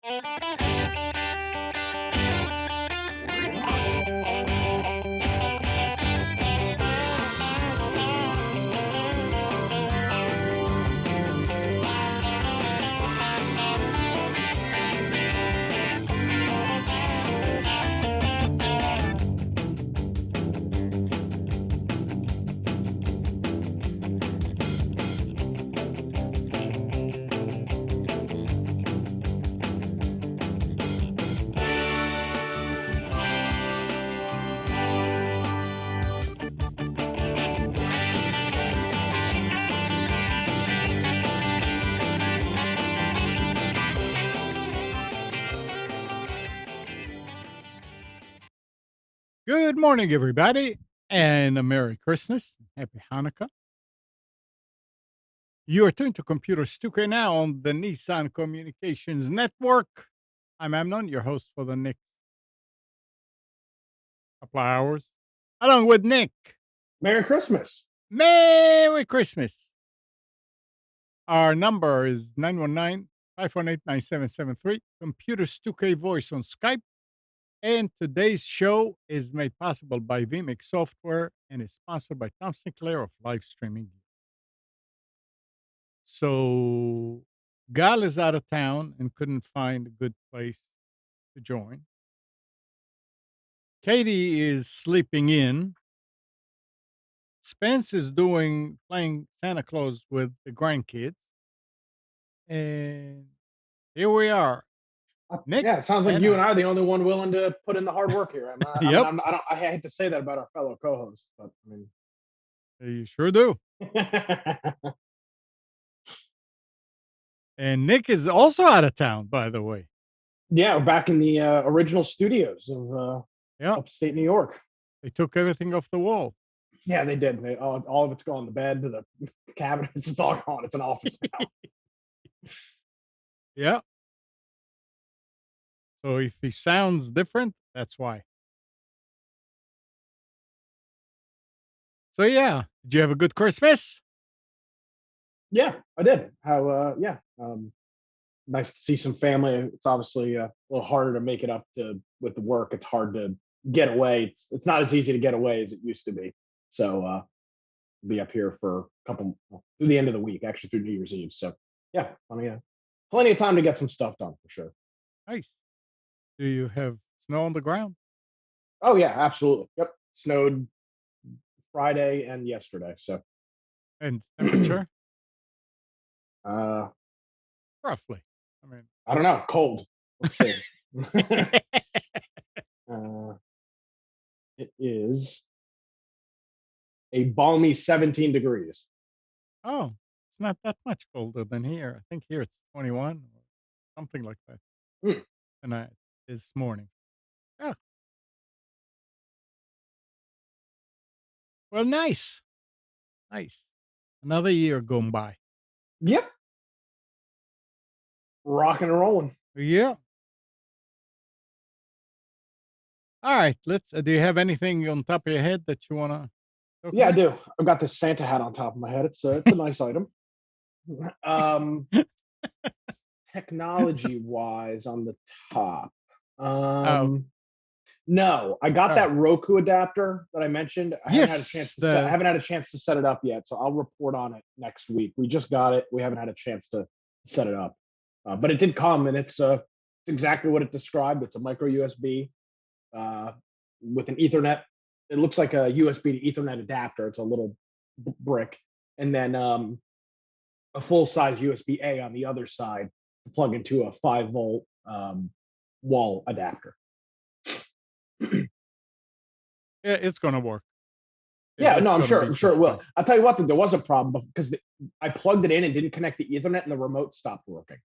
Good morning, everybody, and a Merry Christmas. Happy Hanukkah. You are tuned to Computer Stuka now on the Nissan Communications Network. I'm Amnon, your host for the next couple of hours, along with Nick. Merry Christmas. Merry Christmas. Our number is 919-518-9773. Computer Stuka voice on Skype. And today's show is made possible by vMix Software and is sponsored by Tom Sinclair of Live Streaming. So Gal is out of town and couldn't find a good place to join. Katie is sleeping in. Spence is playing Santa Claus with the grandkids. And here we are. Nick, yeah, it sounds like you and I are the only one willing to put in the hard work here. Yep. I hate to say that about our fellow co-hosts, but I mean, you sure do. And Nick is also out of town, by the way. Yeah, we're back in the original studios of upstate New York. They took everything off the wall. Yeah, they did. All of it's gone. The bed to the cabinets, it's all gone. It's an office now. Yeah. So if he sounds different, that's why. So yeah, did you have a good Christmas? Yeah, I did. Nice to see some family. It's obviously a little harder to make it up with the work. It's hard to get away. It's not as easy to get away as it used to be. So be up here for through the end of the week, actually through New Year's Eve. So yeah, plenty of time to get some stuff done for sure. Nice. Do you have snow on the ground? Oh yeah, absolutely. Yep, snowed Friday and yesterday. So and temperature? Roughly. I mean, I don't know. Cold. Let's see. It is a balmy 17 degrees. Oh, it's not that much colder than here. I think here it's 21 or something like that. Tonight, this morning. Yeah. Well, nice. Nice. Another year going by. Yep. Rocking and rolling. Yeah. All right. Do you have anything on top of your head that you want to? Yeah, I do. I've got this Santa hat on top of my head. It's a nice item. Technology wise on the top. No, I got that Roku adapter that I mentioned. I haven't had a chance to set it up yet, so I'll report on it next week. We just got it. We haven't had a chance to set it up, but it did come, and it's exactly what it described. It's a micro USB with an Ethernet. It looks like a USB to Ethernet adapter. It's a little brick, and then a full-size USB-A on the other side to plug into a 5-volt wall adapter. Yeah, it's gonna work. Yeah, no, I'm sure it will. I'll tell you what, there was a problem because I plugged it in and didn't connect the Ethernet, and the remote stopped working.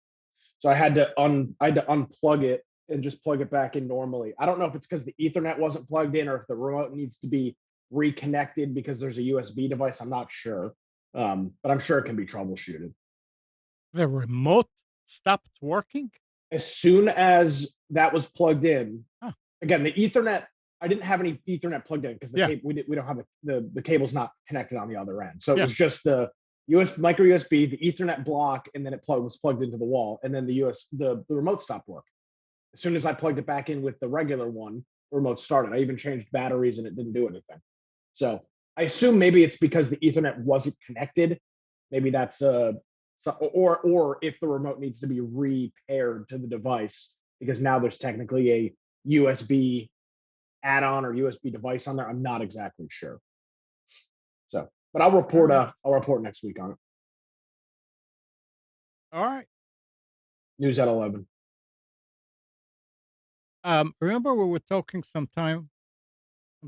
So I had to unplug it and just plug it back in normally. I don't know if it's because the Ethernet wasn't plugged in or if the remote needs to be reconnected because there's a USB device. I'm not sure, but I'm sure it can be troubleshooted. The remote stopped working? As soon as that was plugged in, again, the Ethernet, I didn't have any Ethernet plugged in because we don't have the cable's not connected on the other end. So it was just the micro USB, the Ethernet block, and then was plugged into the wall, and then the remote stopped working. As soon as I plugged it back in with the regular one, the remote started. I even changed batteries, and it didn't do anything. So I assume maybe it's because the Ethernet wasn't connected. Maybe that's or if the remote needs to be repaired to the device, because now there's technically a USB add-on or USB device on there. I'm not exactly sure. So, but I'll report. All I'll report next week on it. right. News at 11. Remember we were talking some time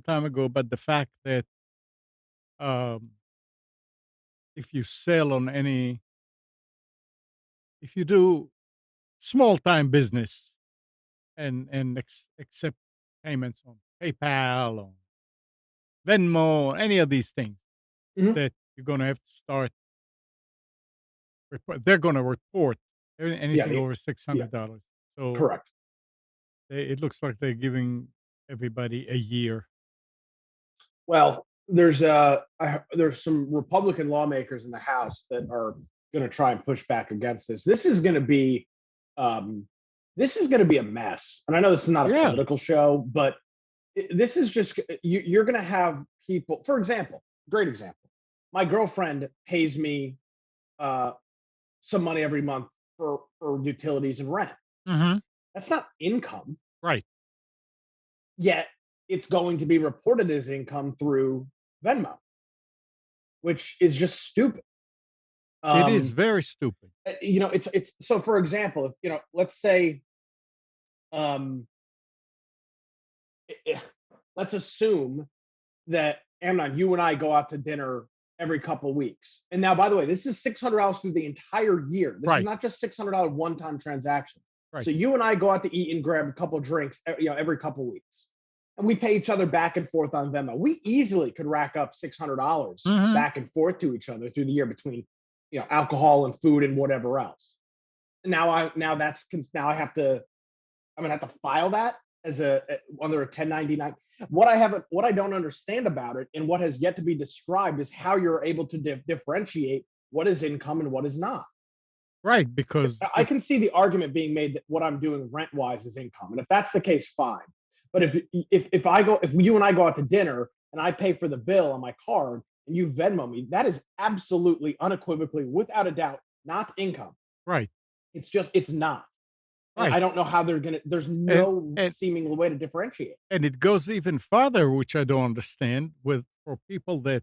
ago about the fact that um, if you sell on any, if you do small time business and accept payments on PayPal or Venmo, any of these things, Mhm. that you're going to have to start. They're going to report Yeah, anything over yeah, $600. So correct. it looks like they're giving everybody a year. Well, there's some Republican lawmakers in the House that are going to try and push back against this. Um, this is going to be a mess. And I know this is not a Yeah. political show, but this is just you're going to have people. For example, great example. My girlfriend pays me uh, some money every month for utilities and rent. Mm-hmm. That's not income. Right. Yet it's going to be reported as income through Venmo, which is just stupid. It is very stupid. It's so. For example, if let's say, um, let's assume that Amnon, you and I go out to dinner every couple weeks, and now, by the way, this is $600 through the entire year. This is Right. not just $600 one-time transaction. Right. So you and I go out to eat and grab a couple drinks, every couple weeks, and we pay each other back and forth on Venmo. We easily could rack up $600 Mhm. back and forth to each other through the year between, alcohol and food and whatever else. Now I have to I'm gonna have to file that as under a 1099. What I don't understand about it, and what has yet to be described, is how you're able to differentiate what is income and what is not. Right, because I can see the argument being made that what I'm doing rent wise is income, and if that's the case, fine. But if you and I go out to dinner and I pay for the bill on my card and you Venmo me, that is absolutely unequivocally, without a doubt, not income. right, It's not. And right. I don't know how there's And no and seeming way to differentiate. and it goes even farther, which I don't understand, for people that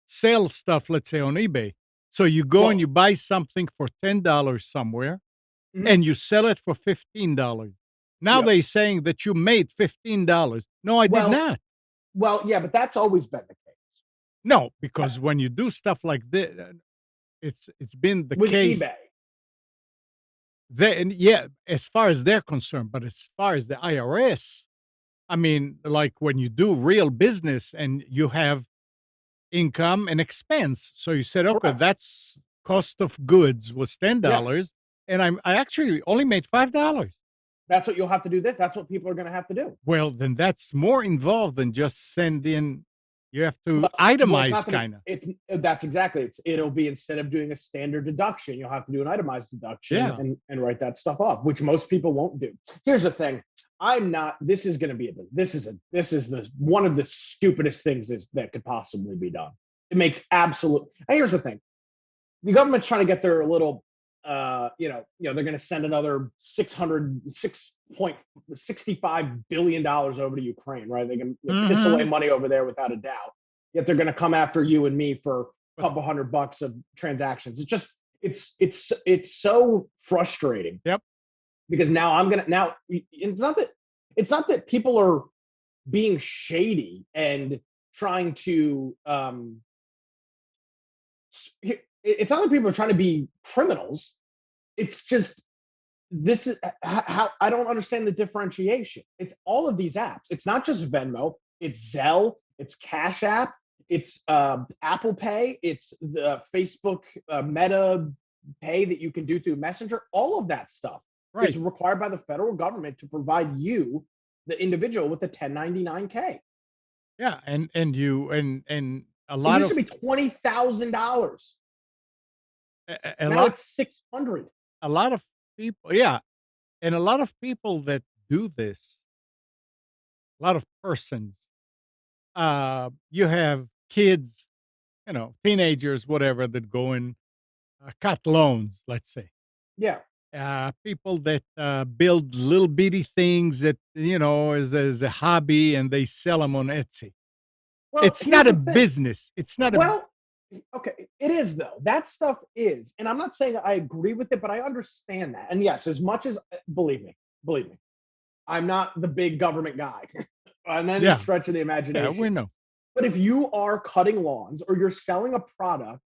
sell stuff, let's say on eBay. So you go and Well, you buy something for $10 somewhere mhm, and you sell it for $15. Now yep. they're saying that you made $15. No, I did Well, not. yeah, but that's always been the case. No, Uh, because when you do stuff like this, it's been the with case. eBay. And yeah, as far as they're concerned, but as far as the IRS, I mean, like when you do real business and you have income and expense. So you said, okay, Correct. that's cost of goods was Yeah, $10, and I actually only made $5. that's what you'll have to do. That's what people are going to have to do. Well, then that's more involved than just send in. You have to Well, it's itemize, not going to. kind of. It's That's exactly. It'll be, instead of doing a standard deduction, you'll have to do an itemized deduction Yeah, and write that stuff off, which most people won't do. Here's the thing. I'm not. This is going to be this is one of the stupidest things that could possibly be done. It makes absolute. And here's the thing. The government's trying to get their little, they're going to send another $6.65 billion over to Ukraine, right? They can piss away hmm money over there without a doubt. Yet they're going to come after you and me for a but couple $100 of transactions. It's so frustrating, yep, because now it's not that people are being shady and trying to it's not that people are trying to be criminals. It's just, this is how I don't understand the differentiation. It's all of these apps. It's not just Venmo. It's Zelle. It's Cash App. It's Apple Pay. It's the Facebook Meta Pay that you can do through Messenger. All of that stuff is right, required by the federal government to provide you, the individual, with the 1099-K. yeah, and you and a It lot used to of be $20,000. A Now lot it's 600. a lot of people, yeah, and a lot of people that do this, a lot of persons, you have kids, teenagers, whatever, that go and, cut loans, let's say. Yeah. People that, build little bitty things that, as a hobby, and they sell them on Etsy. Well, It's here's not a the thing. business. It's not a Well, okay, it is though. That stuff is, and I'm not saying I agree with it, but I understand that. And yes, as much as believe me, I'm not the big government guy. I'm not any Yeah, stretch of the yeah, we imagination. know. But if you are cutting lawns or you're selling a product,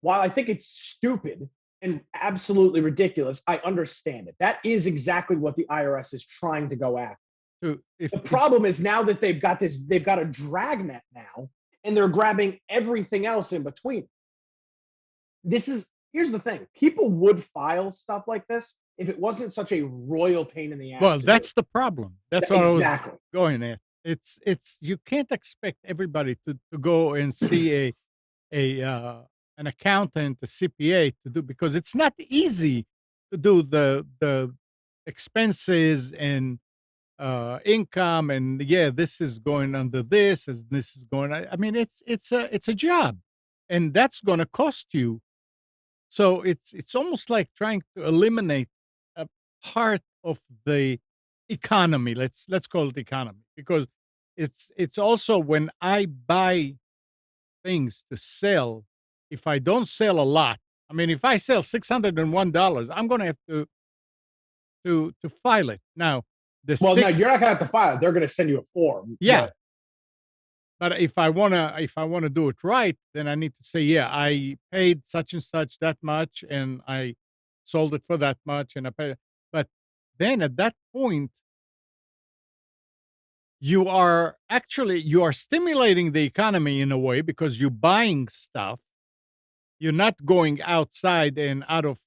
while I think it's stupid and absolutely ridiculous, I understand it. That is exactly what the IRS is trying to go after. So The if problem is now that they've got a dragnet now, and they're grabbing everything else in between. This is Here's the thing: people would file stuff like this if it wasn't such a royal pain in the ass Well, to do. that's the problem. That's what I was Exactly. going at. It's you can't expect everybody to go and see a an accountant, a CPA to do, because it's not easy to do the expenses and income, and yeah, this is going under this, as this is going. I mean, it's a job, and that's going to cost you. So it's almost like trying to eliminate a part of the economy. Let's call it economy, because it's also when I buy things to sell. If I don't sell a lot, I mean, if I sell $601, I'm going to have to file it now. The Well, no, you're six, not gonna have to file it. They're gonna send you a form, yeah. but But if I wanna do it right, then I need to say, yeah, I paid such and such that much, and I sold it for that much, and I paid. But then at that point, you are stimulating the economy in a way, because you're buying stuff. You're not going outside and out of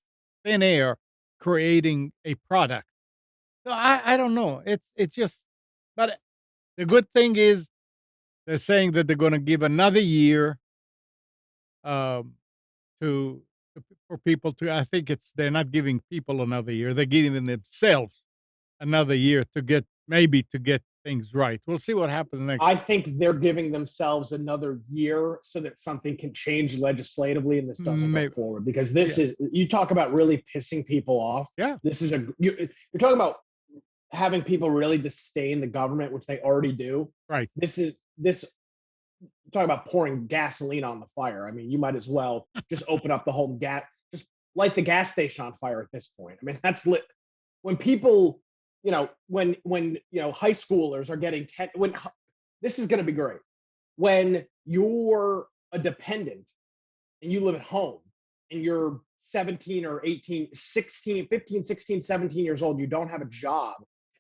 thin air creating a product. So I don't know. It's just, but the good thing is they're saying that they're going to give another year, um, to, for people to. I think they're not giving people another year. They're giving themselves another year to get things right. We'll see what happens I next. think they're giving themselves another year so that something can change legislatively and this doesn't go Maybe, forward. Because yeah, you talk about really pissing people off. yeah, You're talking about having people really disdain the government, which they already do. right. This talk about pouring gasoline on the fire. I mean, you might as well just open up the whole just light the gas station on fire at this point. I mean, that's lit. When people, high schoolers are getting when this is going to be great. When you're a dependent and you live at home and you're 17 or 18, 16, 15, 16, 17 years old, you don't have a job,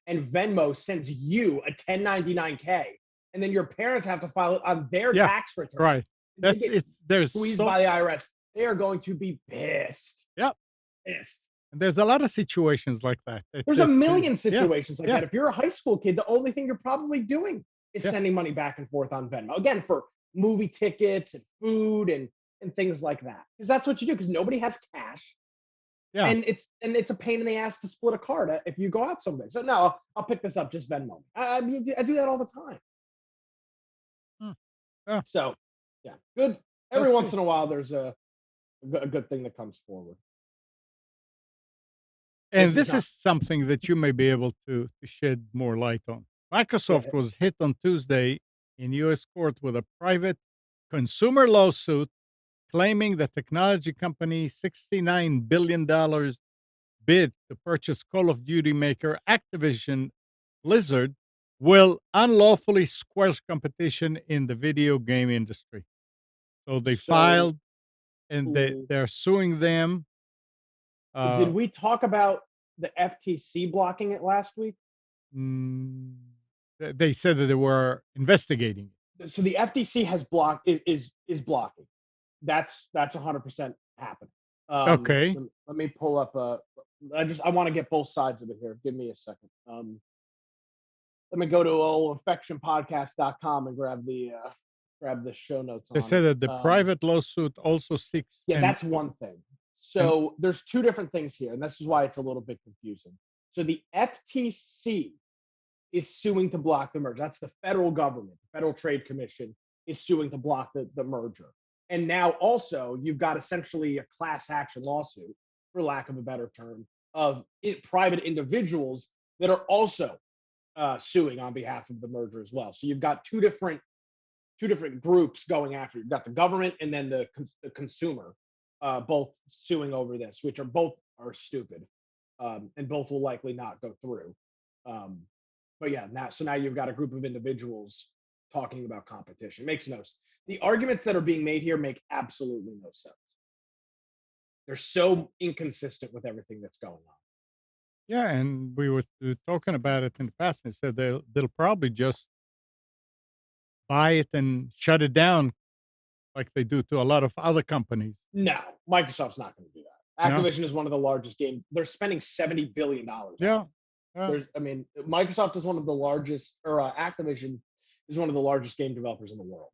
and Venmo sends you a 1099K, and then your parents have to file it on their Yeah, tax return. right. They That's get it's there's squeezed so by the IRS. They are going to be pissed. yeah, Pissed. and there's a lot of situations like that. There's a million Yeah, situations like yeah, that. If you're a high school kid, the only thing you're probably doing is yeah, sending money back and forth on Venmo. Again, for movie tickets and food and things like that. Because that's what you do, because nobody has cash. yeah. And it's a pain in the ass to split a card if you go out someday. So no, I'll pick this up, just Venmo. I do that all the time. Hmm, yeah. So yeah, good. We'll Every once see. in a while, there's a good thing that comes forward. And This is this not. is something that you may be able to shed more light on. Yeah, Microsoft was hit on Tuesday in U.S. court with a private consumer lawsuit claiming the technology company $69 billion bid to purchase Call of Duty maker Activision Blizzard will unlawfully squelch competition in the video game industry. So they so filed, and mm, they're suing them. did Uh, we talk about the FTC blocking it last week? mm, they said that they were investigating. So the FTC has blocked is blocking. That's 100% happening. Okay. Let me pull up. I want to get both sides of it here. Give me a second. Let me go to infectionpodcast.com and grab the grab the show notes They on said it. that the private lawsuit also seeks Yeah, an that's one thing. and So there's two different things here, and this is why it's a little bit confusing. So the FTC is suing to block the merger. That's the federal government, the Federal Trade Commission is suing to block the merger. And now also you've got essentially a class action lawsuit, for lack of a better term, of private individuals that are also suing on behalf of the merger as well. So you've got two different groups going after it. You've got the government and then the consumer, both suing over this, which are both are stupid, and both will likely not go through. Um, but yeah, now you've got a group of individuals talking about competition. Makes no sense. The arguments that are being made here make absolutely no sense. They're so inconsistent with everything that's going on. yeah, and we were talking about it in the past, and said they'll probably just buy it and shut it down like they do to a lot of other companies. No, Microsoft's not going to do that. No? Activision is one of the largest game. They're spending $70 billion on Yeah. it. Yeah. I mean, Microsoft is one of the largest, or Activision is one of the largest game developers in the world.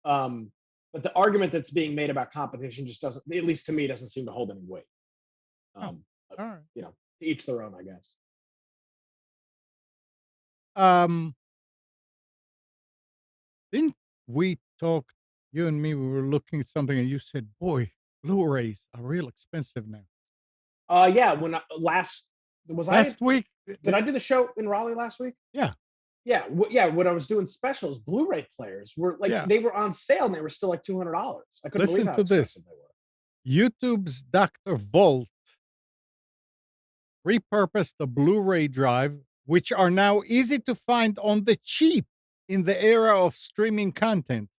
Um, but the argument that's being made about competition just doesn't, at least to me, doesn't seem to hold any weight. Oh, Um, all right. to each their own, I guess. Um, didn't we talk, you and me, we were looking at something and you said, boy, Blu-rays are real expensive now. Yeah. When last was I Last week, did I do the show in Raleigh last week? yeah, Yeah, yeah. When I was doing specials, Blu-ray players were like yeah. they were on sale and they were still like $200. I couldn't believe Listen how to this. expensive they were. YouTube's Dr. Volt repurposed the Blu-ray drive, which are now easy to find on the cheap in the era of streaming content,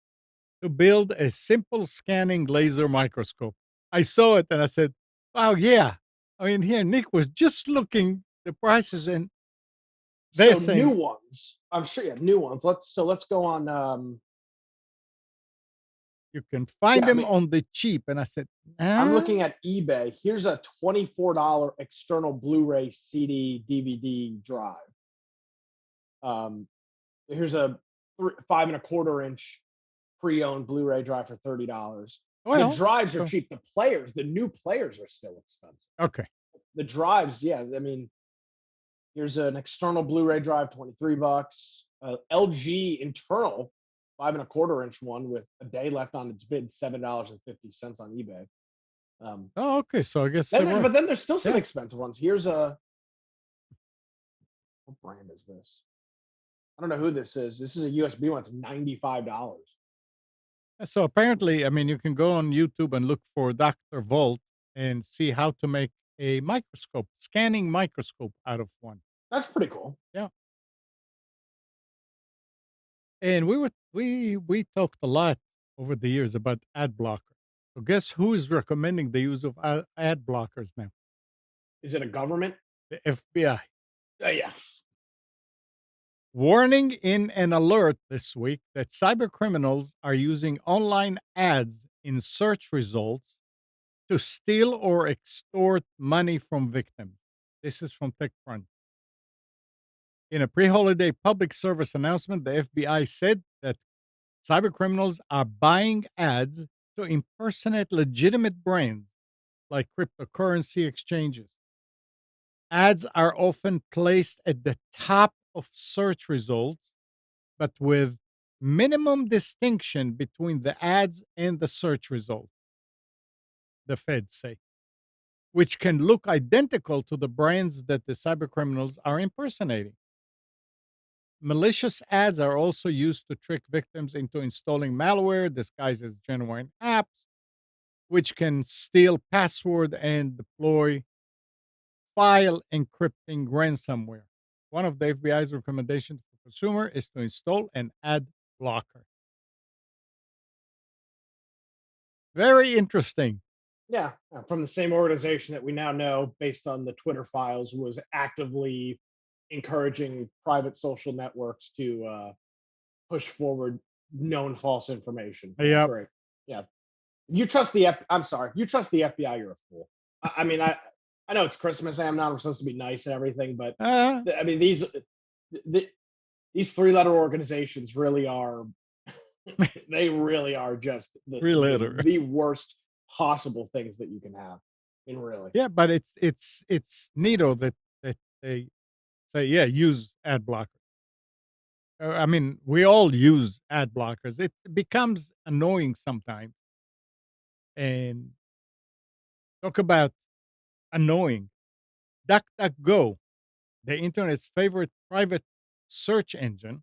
to build a simple scanning laser microscope. I saw it and I said, wow, yeah. I mean, here, Nick was just looking the prices and they're So new saying ones, I'm sure. Yeah, new ones. Let's go on. you can find Yeah, I them mean, on the cheap. And I said, I'm ah, looking at eBay. Here's a $24 external Blu-ray CD DVD drive. Um, here's a 5.25 inch pre-owned Blu-ray drive for $30. The well, drives are so, cheap. The new players are still expensive. okay. The drives, yeah. I mean, here's an external Blu-ray drive, $23. LG internal 5.25 inch one with a day left on its bid, $7.50 on eBay. Oh, okay. So I guess they were. But then there's still some Yeah. expensive ones. Here's a what brand is this? I don't know who this is. This is a USB one. It's $95. So apparently, I mean, you can go on YouTube and look for Dr. Volt and see how to make a microscope, scanning microscope out of one. That's pretty cool. Yeah. And we talked a lot over the years about ad blocker. So guess who is recommending the use of ad blockers now? Is it a government? The FBI. Yeah. Warning in an alert this week that cyber criminals are using online ads in search results to steal or extort money from victims. This is from TechCrunch. In a pre-holiday public service announcement, the FBI said that cybercriminals are buying ads to impersonate legitimate brands like cryptocurrency exchanges. Ads are often placed at the top of search results, but with minimum distinction between the ads and the search result, the feds say, which can look identical to the brands that the cybercriminals are impersonating. Malicious ads are also used to trick victims into installing malware disguised as genuine apps, which can steal password and deploy file encrypting ransomware. One of the FBI's recommendations for consumer is to install an ad blocker. Very interesting. Yeah, from the same organization that we now know, based on the Twitter files, was actively encouraging private social networks to push forward known false information. Yeah, Yep. great. Yeah, you trust the I'm sorry, you trust the FBI, you're a fool. I mean, I know it's Christmas. I'm supposed to be nice and everything, but I mean these three-letter organizations really are They really are just Three letter. the worst possible things that you can have. I mean, really. Yeah, but it's neato that they say, yeah, use ad blocker. I mean, we all use ad blockers. It becomes annoying sometimes. And talk about annoying. DuckDuckGo, the internet's favorite private search engine,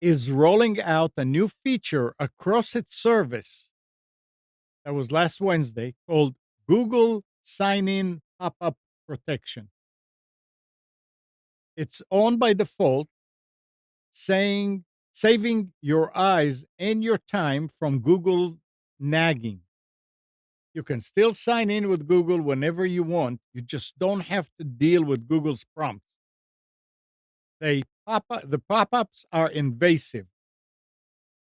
is rolling out a new feature across its service that was last Wednesday called Google Sign In Pop Up Protection. It's on by default, saying saving your eyes and your time from Google nagging. You can still sign in with Google whenever you want. You just don't have to deal with Google's prompts. The pop-ups are invasive,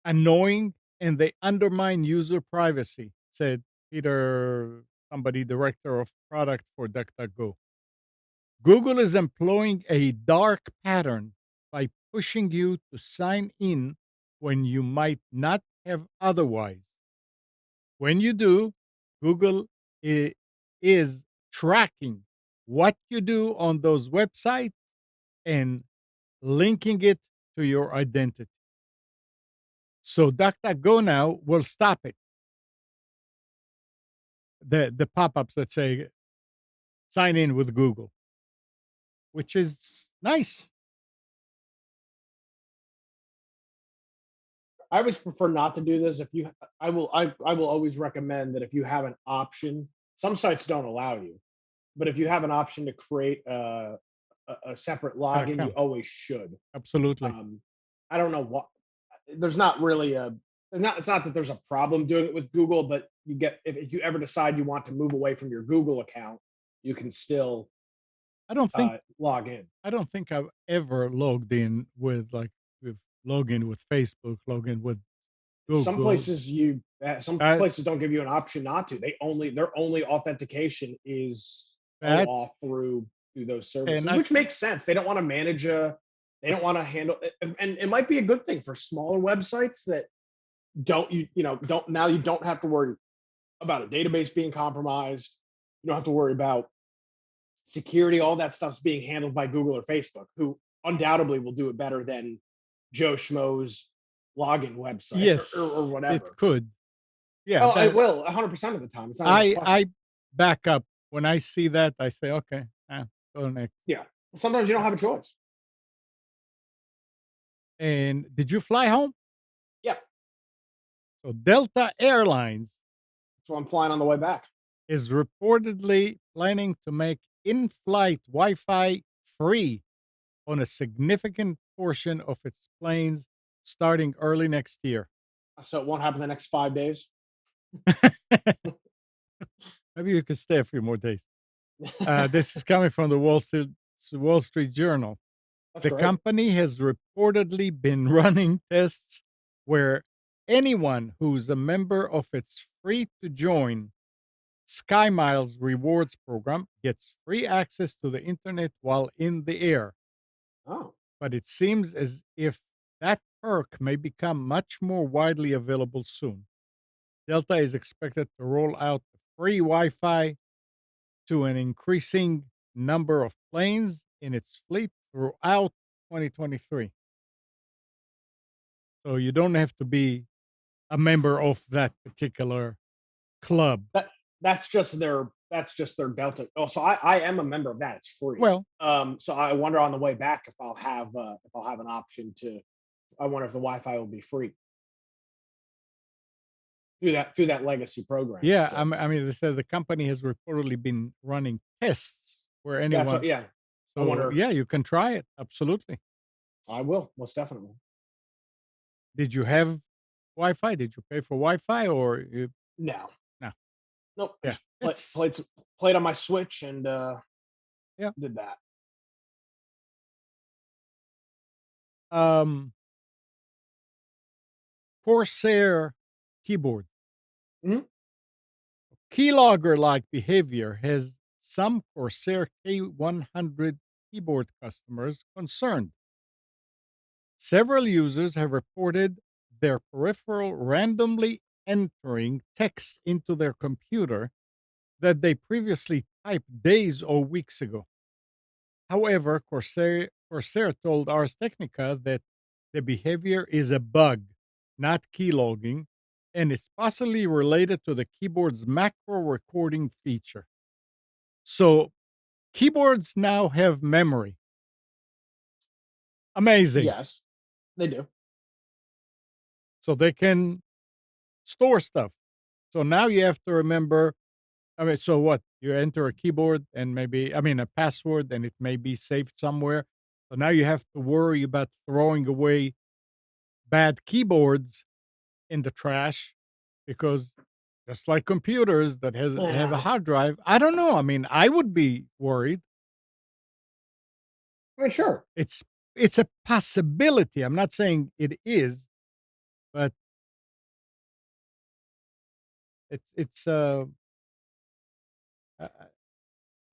annoying, and they undermine user privacy, said Peter, somebody director of product for DuckDuckGo. Google is employing a dark pattern by pushing you to sign in when you might not have otherwise. When you do, Google is tracking what you do on those websites and linking it to your identity. So DuckDuckGo now will stop it. The pop-ups that say sign in with Google, which is nice. I always prefer not to do this. If you, I will always recommend that if you have an option, some sites don't allow you, but if you have an option to create a separate An login, you account. always should. Absolutely. Um, I don't know what. There's not really a. It's not that there's a problem doing it with Google, but you get if you ever decide you want to move away from your Google account, you can still I don't think log in. I don't think I've ever logged in with login with Facebook, login with Google. Some That places don't give you an option not to. Their only authentication is that through those and services, I which makes sense. They don't want to manage a they don't want to handle and it might be a good thing for smaller websites that you don't have to worry about a database being compromised. You don't have to worry about security. All that stuff's being handled by Google or Facebook, who undoubtedly will do it better than Joe Schmo's login website or yes, it whatever. could. Yeah, Oh, it that will 100% of the time. It's not even a I question. back up when I see that. I say, okay, go next. Yeah. Sometimes you don't have a choice. And did you fly home? Yeah. So Delta Airlines So I'm flying on the way back. is reportedly planning to make in-flight Wi-Fi free on a significant portion of its planes starting early next year. So it won't happen the next 5 days. Maybe you could stay a few more days. This is coming from the Wall Street Journal. That's The great. company has reportedly been running tests where anyone who's a member of its free to join Sky Miles rewards program gets free access to the internet while in the air. Oh, But it seems as if that perk may become much more widely available soon. Delta is expected to roll out the free Wi Fi to an increasing number of planes in its fleet throughout 2023. So you don't have to be a member of that particular club. that that's just their Delta. Oh, so I am a member of that. It's free. Well, So I wonder on the way back if I'll have an option to. I wonder if the Wi-Fi will be free through that legacy program. yeah, Still, I mean, they said the company has reportedly been running tests where that's what. anyone, Yeah, I so wonder. yeah, you can try it. Absolutely. I will most definitely. Did you have Wi Fi? Did you pay for Wi Fi or you, No, no? nope. I Yeah, just it's, played on my Switch and yeah. did that. Um, Corsair keyboard. Mhm. Keylogger like behavior has some Corsair K100 keyboard customers concerned. Several users have reported their peripheral randomly entering text into their computer that they previously typed days or weeks ago. However, Corsair told Ars Technica that the behavior is a bug, not keylogging, and it's possibly related to the keyboard's macro recording feature. So, keyboards now have memory. Amazing. Yes, they do. So they can store stuff. So now you have to remember. I mean, so what? You enter a keyboard and a password, and it may be saved somewhere. So now you have to worry about throwing away bad keyboards in the trash because just like computers that have a Yeah. hard drive, I don't know. I mean, I would be worried. I mean, sure. It's it's a possibility. I'm not saying it is, but it's a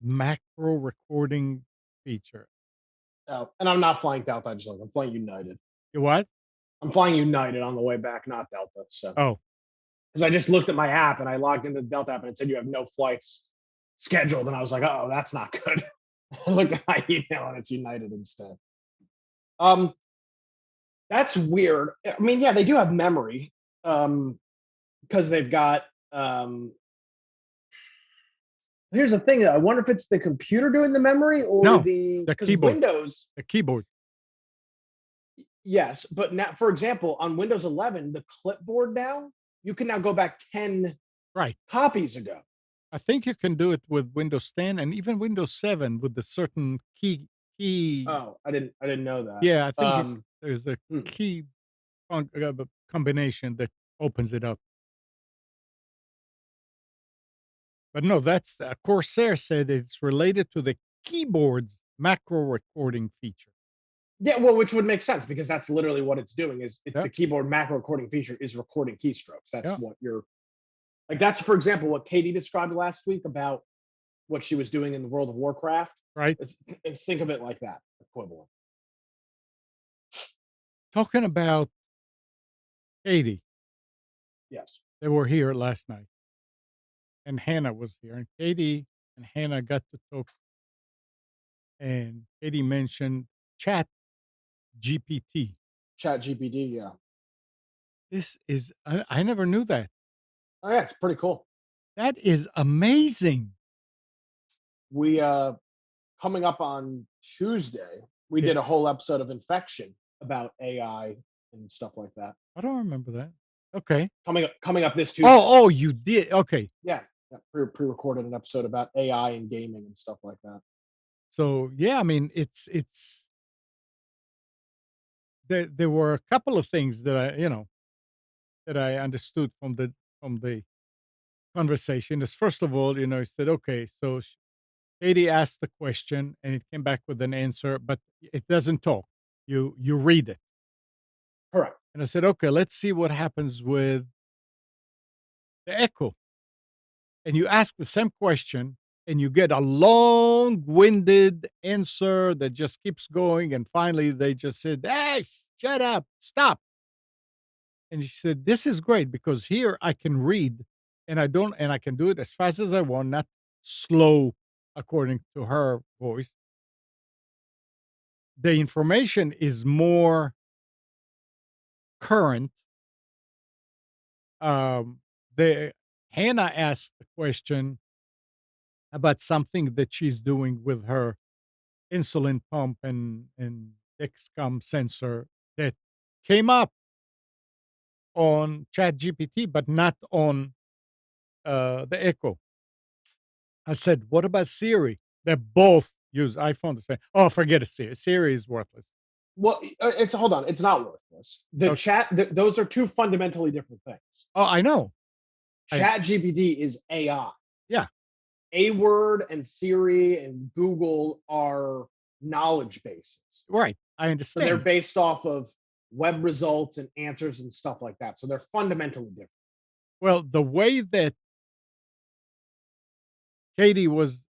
macro recording feature. Oh, and I'm not flying Delta. I'm flying United. You what? I'm flying United on the way back, not Delta. So, Oh, because I just looked at my app and I logged into the Delta app and it said you have no flights scheduled, and I was like, oh, that's not good. I looked at my email and it's United instead. Um, that's weird. I mean, yeah, they do have memory, because they've got. Here's the thing. I wonder if it's the computer doing the memory or no, the the because keyboard. Windows. The keyboard. Yes, but now, for example, on Windows 11, the clipboard now you can now go back 10 Right. copies ago. I think you can do it with Windows 10 and even Windows 7 with the certain key. Oh, I didn't know that. Yeah, I think there's a Hmm. key combination that opens it up. But no, that's Corsair said it's related to the keyboard's macro recording feature. Yeah, well, which would make sense because that's literally what it's doing. Is it's Yeah, the keyboard macro recording feature is recording keystrokes. That's yeah, what you're like. That's, for example, what Katie described last week about what she was doing in the World of Warcraft. right. Think of it like that equivalent. Talking about Katie, Yes. they were here last night, and Hannah was here, and Katie and Hannah got to talk, and Katie mentioned Chat GPT. Chat GPT. Yeah. I never knew that. Oh yeah, it's pretty cool. That is amazing. We coming up on Tuesday, we Yeah, did a whole episode of Infection about AI and stuff like that. I don't remember that. Okay. Coming up this Tuesday. Oh, you did. Okay. Yeah, yeah, pre-recorded an episode about AI and gaming and stuff like that. So yeah, I mean, it's there were a couple of things that I understood from the conversation. Is first of all, he said, okay, so Katie asked the question and it came back with an answer, but it doesn't talk. You read it, Correct. and I said, okay, let's see what happens with the echo. And you ask the same question and you get a long-winded answer that just keeps going, and finally they just said, "Hey, shut up, stop." And she said, "This is great because here I can read, and I can do it as fast as I want, not slow, according to her voice. The information is more current." Um, the Hannah asked the question about something that she's doing with her insulin pump and Dexcom sensor that came up on ChatGPT, but not on the Echo. I said, "What about Siri?" They both use iPhone the same. Oh, forget it. Siri is worthless. Well, it's hold on. It's not worthless. The Okay. chat. Those are two fundamentally different things. Oh, I know. I Chat GPT is AI. Yeah, A word and Siri and Google are knowledge bases. right. I So they're understand. based off of web results and answers and stuff like that. So they're fundamentally different. Well, the way that Katie was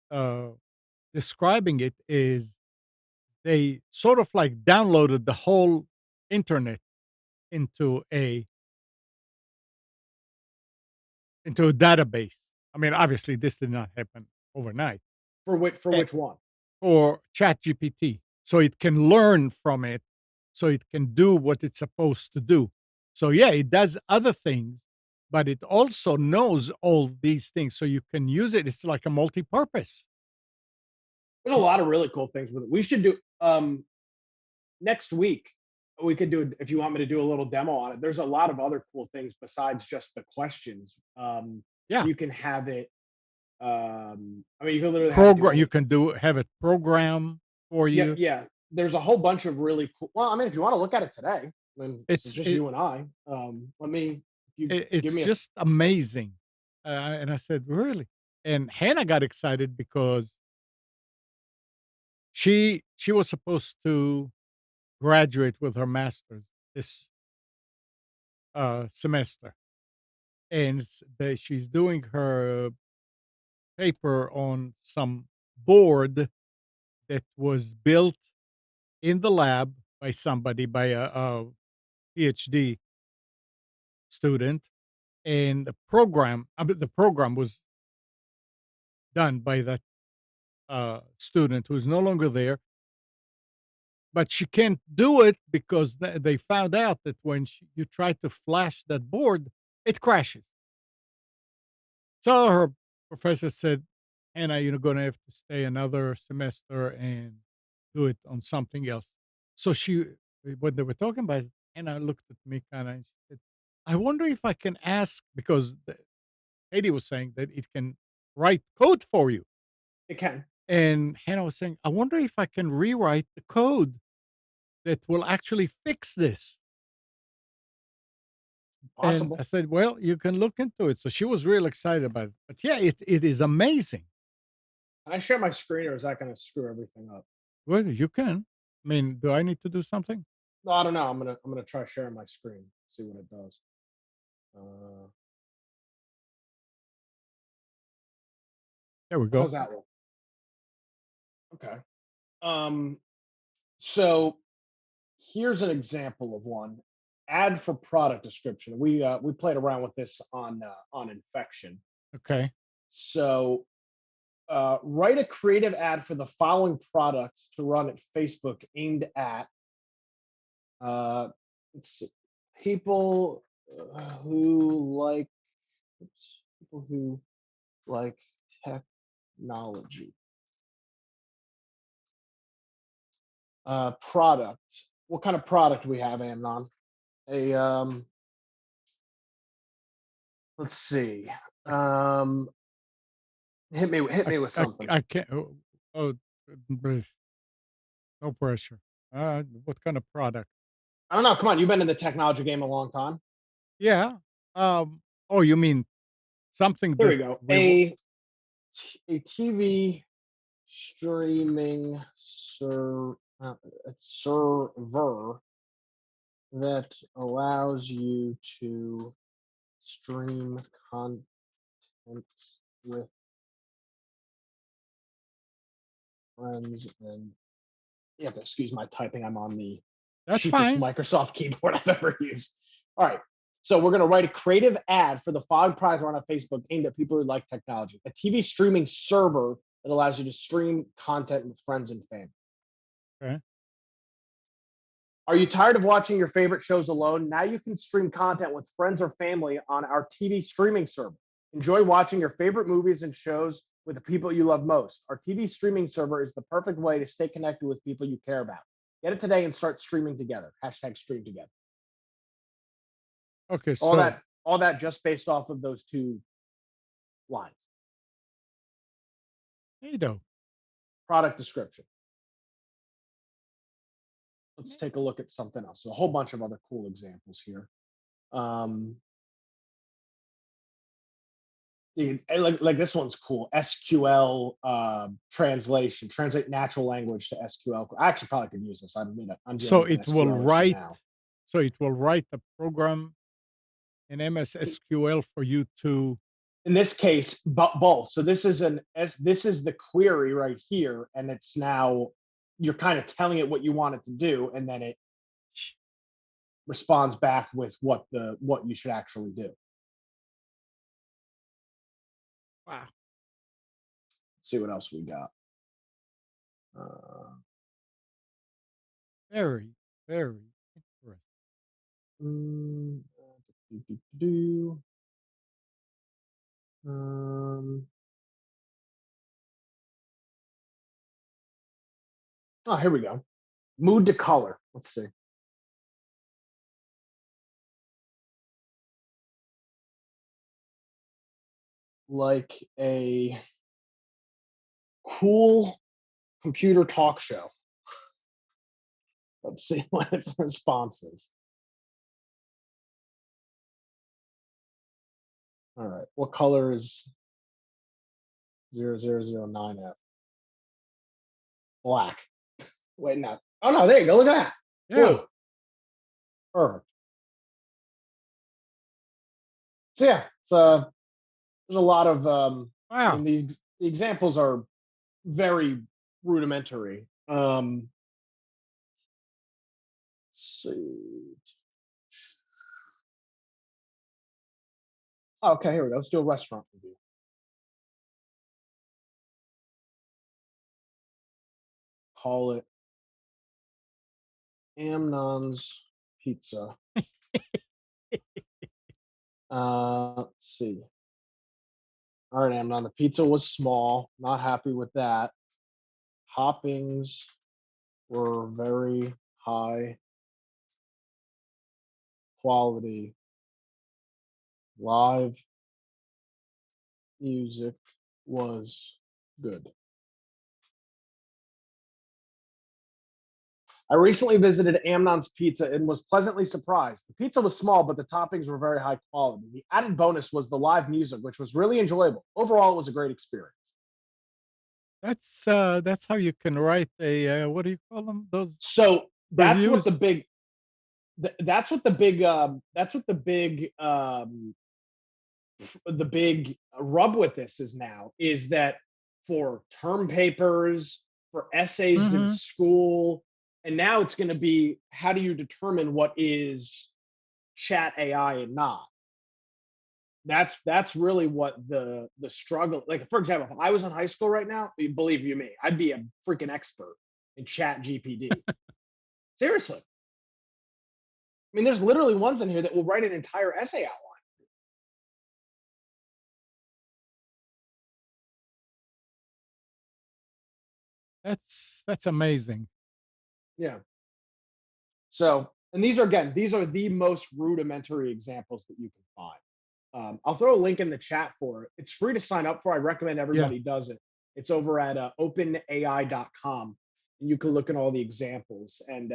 describing it is they sort of like downloaded the whole internet into a database. I mean, obviously, this did not happen overnight. For Eh, which one? or ChatGPT, so it can learn from it, so it can do what it's supposed to do. So yeah, it does other things, but it also knows all these things, so you can use it. It's like a multi-purpose. There's a lot of really cool things with it. We should do next week. We could do it if you want me to do a little demo on it. There's a lot of other cool things besides just the questions. Yeah, You can have it. I mean, you can literally have it do program. You anything. can do have it program for Yeah, you. yeah. There's a whole bunch of really cool. Well, I mean, if you want to look at it today, I mean, it's It's just it, you and I. Let me. If you give it's me a. just amazing. And I said, really? And Hannah got excited because she was supposed to graduate with her master's this semester, and she's doing her paper on some board that was built in the lab by somebody, by a PhD student, and the program was done by that student who's no longer there. But she can't do it because they found out that when you try to flash that board, it crashes. So her professor said, "Anna, you're going to have to stay another semester and do it on something else." So when they were talking about it, Anna looked at me kind of and she said, "I wonder if I can ask," because Katie was saying that it can write code for you. It can. And Hannah was saying, "I wonder if I can rewrite the code that will actually fix this." And I Possible. said, "Well, you can look into it." So she was real excited about it. But yeah, it is amazing. Can I share my screen, or is that going to screw everything up? Well, you can. I mean, do I need to do something? No, I don't know. I'm gonna try sharing my screen. See what it does. Uh, There we go. how's that look? Okay. Um, so here's an example of one. Ad for product description. We played around with this on infection. Okay. So write a creative ad for the following products to run at Facebook aimed at uh, let's see, people who like people who like technology. Product. What kind of product we have, Amnon? A let's see. I Um, hit I me with something. I can't. Oh, bleh, no pressure. What kind of product? I don't know. Come on, you've been in the technology game a long time. Yeah. Oh, you mean something Here that we go. we will. A TV streaming server that allows you to stream content with friends, and you have to excuse my typing. I'm on the That's cheapest fine. Microsoft keyboard I've ever used. All right. So we're going to write a creative ad for the following product on Facebook aimed at people who like technology. A TV streaming server that allows you to stream content with friends and family. Okay. Are you tired of watching your favorite shows alone? Now you can stream content with friends or family on our TV streaming server. Enjoy watching your favorite movies and shows with the people you love most. Our TV streaming server is the perfect way to stay connected with people you care about. Get it today and start streaming together. Hashtag stream together. Okay. All So that, all that just based off of those two lines. you know, Product description. Let's take a look at something else. So a whole bunch of other cool examples here. Um, like this one's cool. SQL translation, translate natural language to SQL. I actually probably could use this. I'm dealing so with an it will SQL issue write. now. So it will write a program in MS SQL for you to. In this case, both. So this is the query right here, and it's now you're kind of telling it what you want it to do, and then responds back with what you should actually do. Wow. Let's see what else we got. Uh, Very, very interesting. mm, do, oh, here we go. Mood to color. Let's see. Like a cool computer talk show. Let's see what its response is. All right. What color is 0009F? Black. Wait, no. Oh, no. There you go. Look at that. Yeah. Blue. Perfect. So, yeah. There's a lot of, I Wow. mean, the examples are very rudimentary. Let's see. Oh, okay, here we go. Let's do a restaurant review. Call it Amnon's Pizza. Let's see. All right, Amnon. The pizza was small. Not happy with that. Toppings were very high quality. Live music was good. I recently visited Amnon's Pizza and was pleasantly surprised. The pizza was small, but the toppings were very high quality. The added bonus was the live music, which was really enjoyable. Overall, it was a great experience. That's how you can write a what do you call them? Those So that's what reviews. the big that's what the big the big rub with this is now is that for term papers, for essays in Mhm. school, and now it's going to be how do you determine what is chat AI and not. That's really what the struggle. Like for example, if I was in high school right now, believe you me, I'd be a freaking expert in Chat GPT. Seriously, I mean, there's literally ones in here that will write an entire essay outline. That's amazing. Yeah. So, and these are again, these are the most rudimentary examples that you can find. I'll throw a link in the chat for it. It's free to sign up for. I recommend Yeah. everybody does it. It's over at openai.com, and you can look at all the examples. And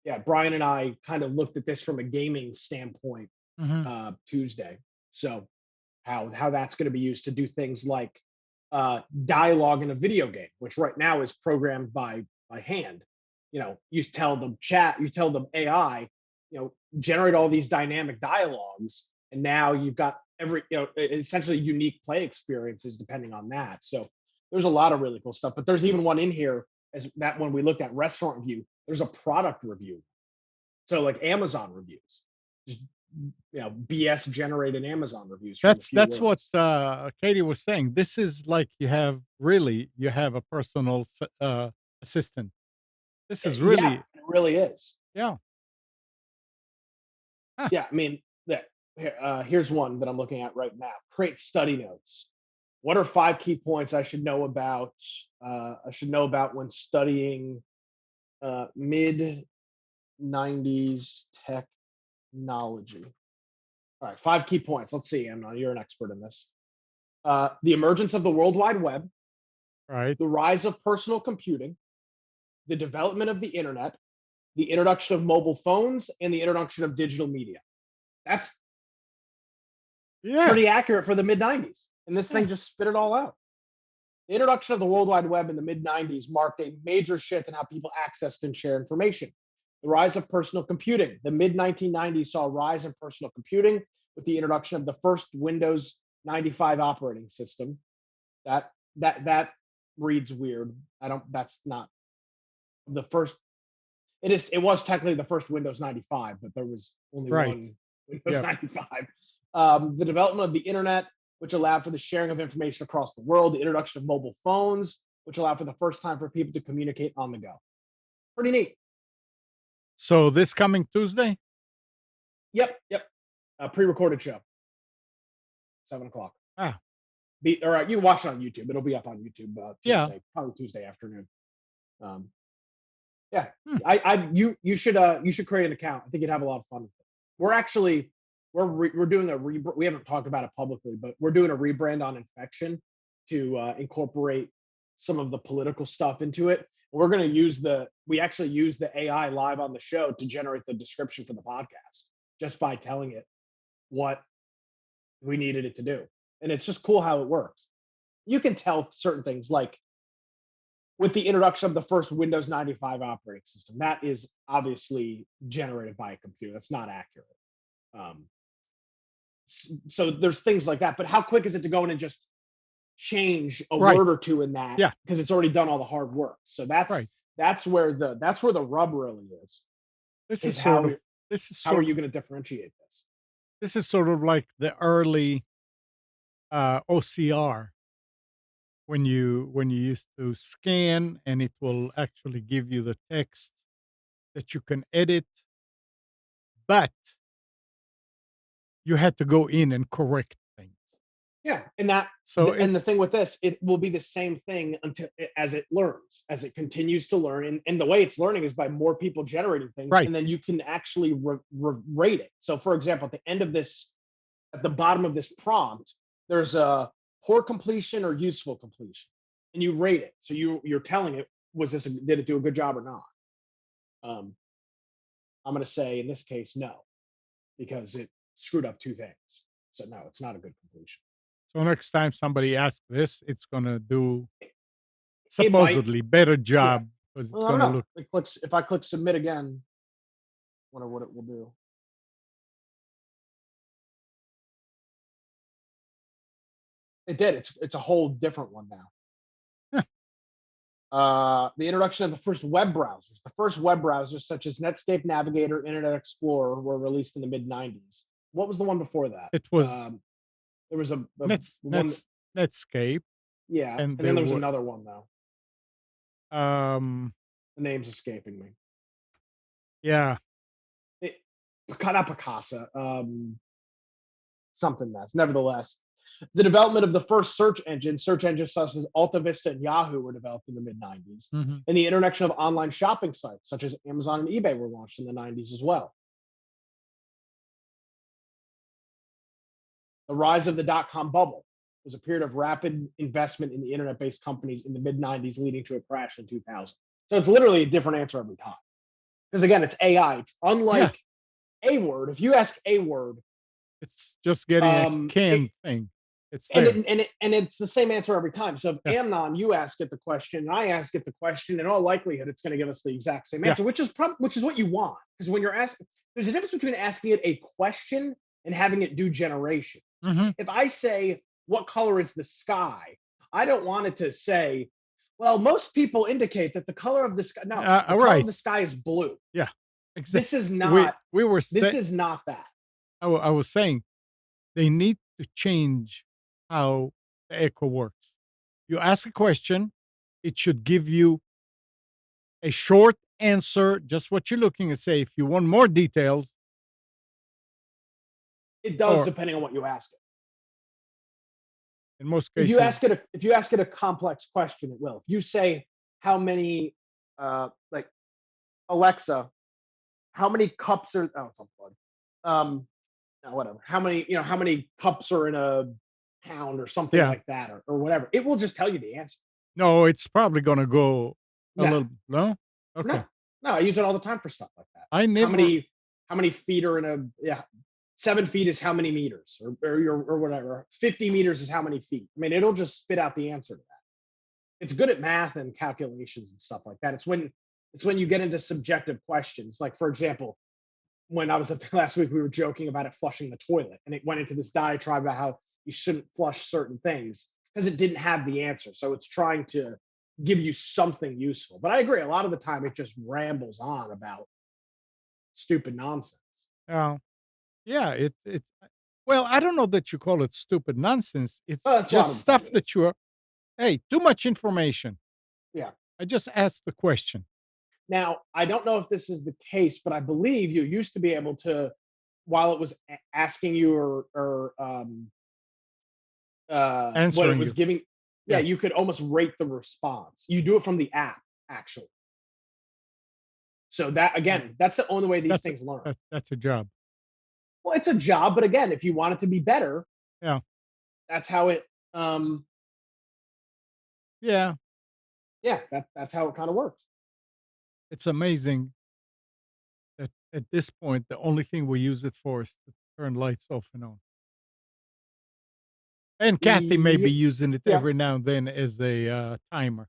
yeah, Brian and I kind of looked at this from a gaming standpoint Mhm. Tuesday. So how that's going to be used to do things like dialogue in a video game, which right now is programmed by hand. You know, you tell them chat, you tell them AI, you know, generate all these dynamic dialogues, and now you've got essentially unique play experiences depending on that. So there's a lot of really cool stuff, but there's even one in here as that when we looked at restaurant review, there's a product review. So like Amazon reviews, just BS generated Amazon reviews from a few That's what, words. Katie was saying. This is like you have a personal assistant. This is Yeah, really it really is. yeah. Huh. Yeah, I mean, here's one that I'm looking at right now. Create study notes. What are 5 key points I should know about? I should know about when studying mid '90s technology. All right, 5 key points. Let's see, Amnon, you're an expert in this. The emergence of the World Wide Web, Right. the rise of personal computing, the development of the internet, the introduction of mobile phones, and the introduction of digital media. That's Yeah. pretty accurate for the mid 90s. And this Yeah. thing just spit it all out. The introduction of the World Wide Web in the mid 90s marked a major shift in how people accessed and share information. The rise of personal computing. The mid 1990s saw a rise in personal computing with the introduction of the first Windows 95 operating system. That reads weird. I don't. That's not the first. It was technically the first Windows 95, but there was only Right. one Windows Yep. 95. The development of the internet, which allowed for the sharing of information across the world, the introduction of mobile phones, which allowed for the first time for people to communicate on the go. Pretty neat. So this coming Tuesday? Yep, yep. Pre-recorded show, 7 o'clock. Ah, You can watch it on YouTube. It'll be up on YouTube yeah. Tuesday, probably Tuesday afternoon. Um, yeah, Hmm. you should create an account. I think you'd have a lot of fun with it. We're actually we're doing a rebrand. We haven't talked about it publicly, but we're doing a rebrand on Infection to incorporate some of the political stuff into it. We're going to we actually use the AI live on the show to generate the description for the podcast just by telling it what we needed it to do. And it's just cool how it works. You can tell certain things like with the introduction of the first Windows 95 operating system, that is obviously generated by a computer. That's not accurate. Um, so there's things like that. But how quick is it to go in and just change a Right. word or two in that Yeah. because it's already done all the hard work? So Right. that's where the rub really is. This Is is sort of how are you going to differentiate this? this is sort of like the early OCR when you used to scan and it will actually give you the text that you can edit, but you had to go in and correct things. Yeah, So and the thing it's with this, it will be the same thing until as it learns, as it continues to learn, and the way it's learning is by more people generating things, right. and then you can actually rate it. So, for example, at the bottom of this prompt, there's a poor completion or useful completion, and you rate it. So you're telling it, did it do a good job or not? I'm going to say in this case no, because it screwed up two things. So no, it's not a good completion. So next time somebody asks this, it's gonna do It might, supposedly better yeah. job because it's Well, I don't gonna know. look If I click submit again, wonder what it will do. It did. It's a whole different one now. The introduction of the first web browsers. The first web browsers, such as Netscape Navigator, Internet Explorer, were released in the mid '90s. What was the one before that? it was There was a one. Netscape, Yeah, and and then there there was were another one though. um The name's escaping me. yeah. It, not Picasa. Something that's nevertheless. The development of the first search engines such as Alta Vista and Yahoo were developed in the mid 90s. Mhm. And the introduction of online shopping sites such as Amazon and eBay were launched in the 90s as well. The rise of the dot-com bubble was a period of rapid investment in the internet-based companies in the mid 90s, leading to a crash in 2000. So it's literally a different answer every time. Because again, it's AI. It's unlike a word. If you ask a word, It's just getting a canned thing. It's there. And it's the same answer every time. So if Yeah. Amnon, you ask it the question, and I ask it the question, in all likelihood, it's going to give us the exact same Yeah. answer, which is what you want. Because when you're asking, there's a difference between asking it a question and having it do generation. Mhm. If I say, "What color is the sky?" I don't want it to say, "Well, most people indicate that the color of the sky." No, the color Right. of the sky is blue. Yeah. Exactly. This is not. We were This is not that. I was saying they need to change how the echo works. You ask a question, it should give you a short answer, just what you're looking to say. If you want more details, It does, or depending on what you ask it. in most If cases, you ask it a complex question, it will. If you say how many, like Alexa, how many cups are? Oh, it's unplugged. No, whatever. How many cups are in a pound or something yeah. like that, or whatever. It will just tell you the answer. No, it's probably gonna go a No, little no? Okay. no, no. I use it all the time for stuff like that. I never How many feet are in a? Yeah, 7 feet is how many meters, or whatever. 50 meters is how many feet. I mean, it'll just spit out the answer to that. It's good at math and calculations and stuff like that. It's when you get into subjective questions. Like, for example, when I was at last week, we were joking about it flushing the toilet, and it went into this diatribe about how you shouldn't flush certain things because it didn't have the answer. So it's trying to give you something useful. But I agree, a lot of the time it just rambles on about stupid nonsense. Oh, yeah, it's well, I don't know that you call it stupid nonsense. Well, It's that's a lot just of the time stuff it that is. you're, hey, too much information. Yeah. I just asked the question. Now, I don't know if this is the case, but I believe you used to be able to, while it was asking you what it Answering was you. giving, yeah, Yeah. you could almost rate the response. You do it from the app, actually. So that Uh, again, that's the only way these that's a things learn. that's a job. Well, it's a job, but again, if you want it to be better, Yeah. that's how it. Um, Yeah. yeah, that's how it kind of works. It's amazing that at this point, the only thing we use it for is to turn lights off and on. And Kathy may be using it Yeah. every now and then as a, timer.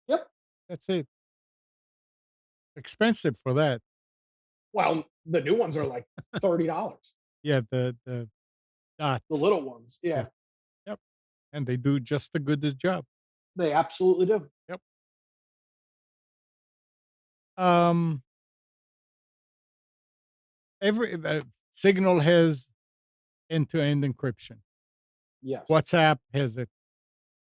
Yep. That's it. Expensive for that. Well, the new ones are like $30. Yeah, the The dots. little ones. Yeah. Yeah, Yep. And they do just a good as job. they absolutely do. Yep. Um, every Signal has end-to-end encryption. Yes. WhatsApp has it.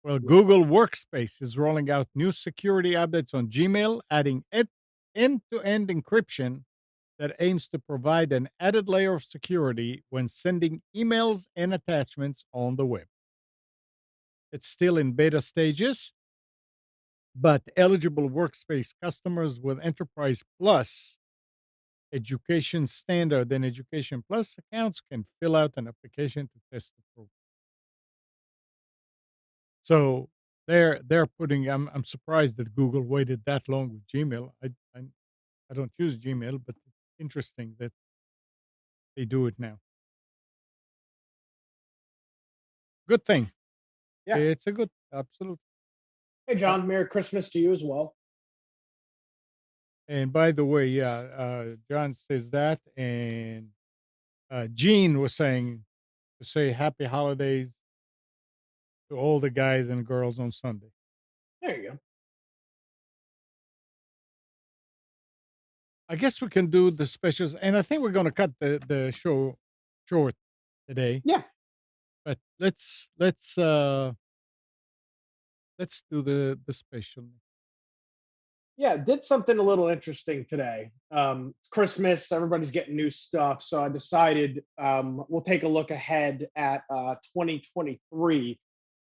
Well, Yes. Google Workspace is rolling out new security updates on Gmail, adding end-to-end encryption that aims to provide an added layer of security when sending emails and attachments on the web. It's still in beta stages, but eligible Workspace customers with Enterprise Plus, Education Standard, and Education Plus accounts can fill out an application to test the program. So they're putting. I'm surprised that Google waited that long with Gmail. I don't use Gmail, but it's interesting that they do it now. Good thing. Yeah. It's a good, absolute. Hey, Uh, John. Merry Christmas to you as well. and by the way, yeah, John says that, and Gene was saying to say Happy Holidays to all the guys and girls on Sunday. There you go. I guess we can do the specials, and I think we're going to cut the show short today. Yeah. But let's do the special. Yeah, did something a little interesting today. It's Christmas, everybody's getting new stuff, so I decided we'll take a look ahead at 2023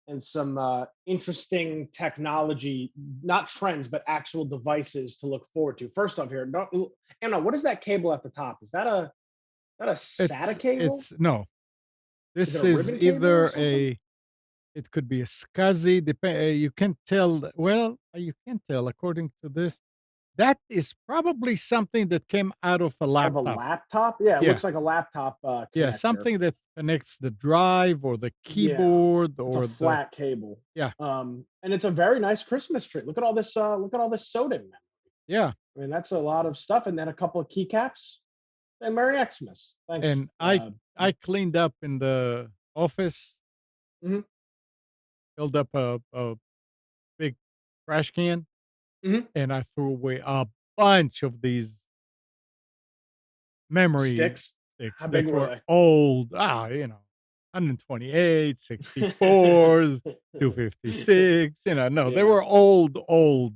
and some interesting technology, not trends, but actual devices to look forward to. First off, here, Anna, what is that cable at the top? Is that a SATA cable? It's no. Is it This a is ribbon cable or either something? a. It could be a SCSI. You can't tell. Well, you can't tell according to this. That is probably something that came out of a Out of a laptop. laptop? Yeah, it Yeah, looks like a laptop yeah, connector. something that connects the drive or the Yeah, keyboard it's a or the. flat cable. Yeah, And it's a very nice Christmas tree. Look at all this soda in there. yeah. I mean, that's a lot of stuff, and then a couple of keycaps. And Merry Xmas. Thanks. And I cleaned up in the office, Mhm, filled up a big trash can, mhm. and I threw away a bunch of these memory Sticks. sticks How big that were were they? old. 128, 64s, 256. No, they Yeah. were old, old.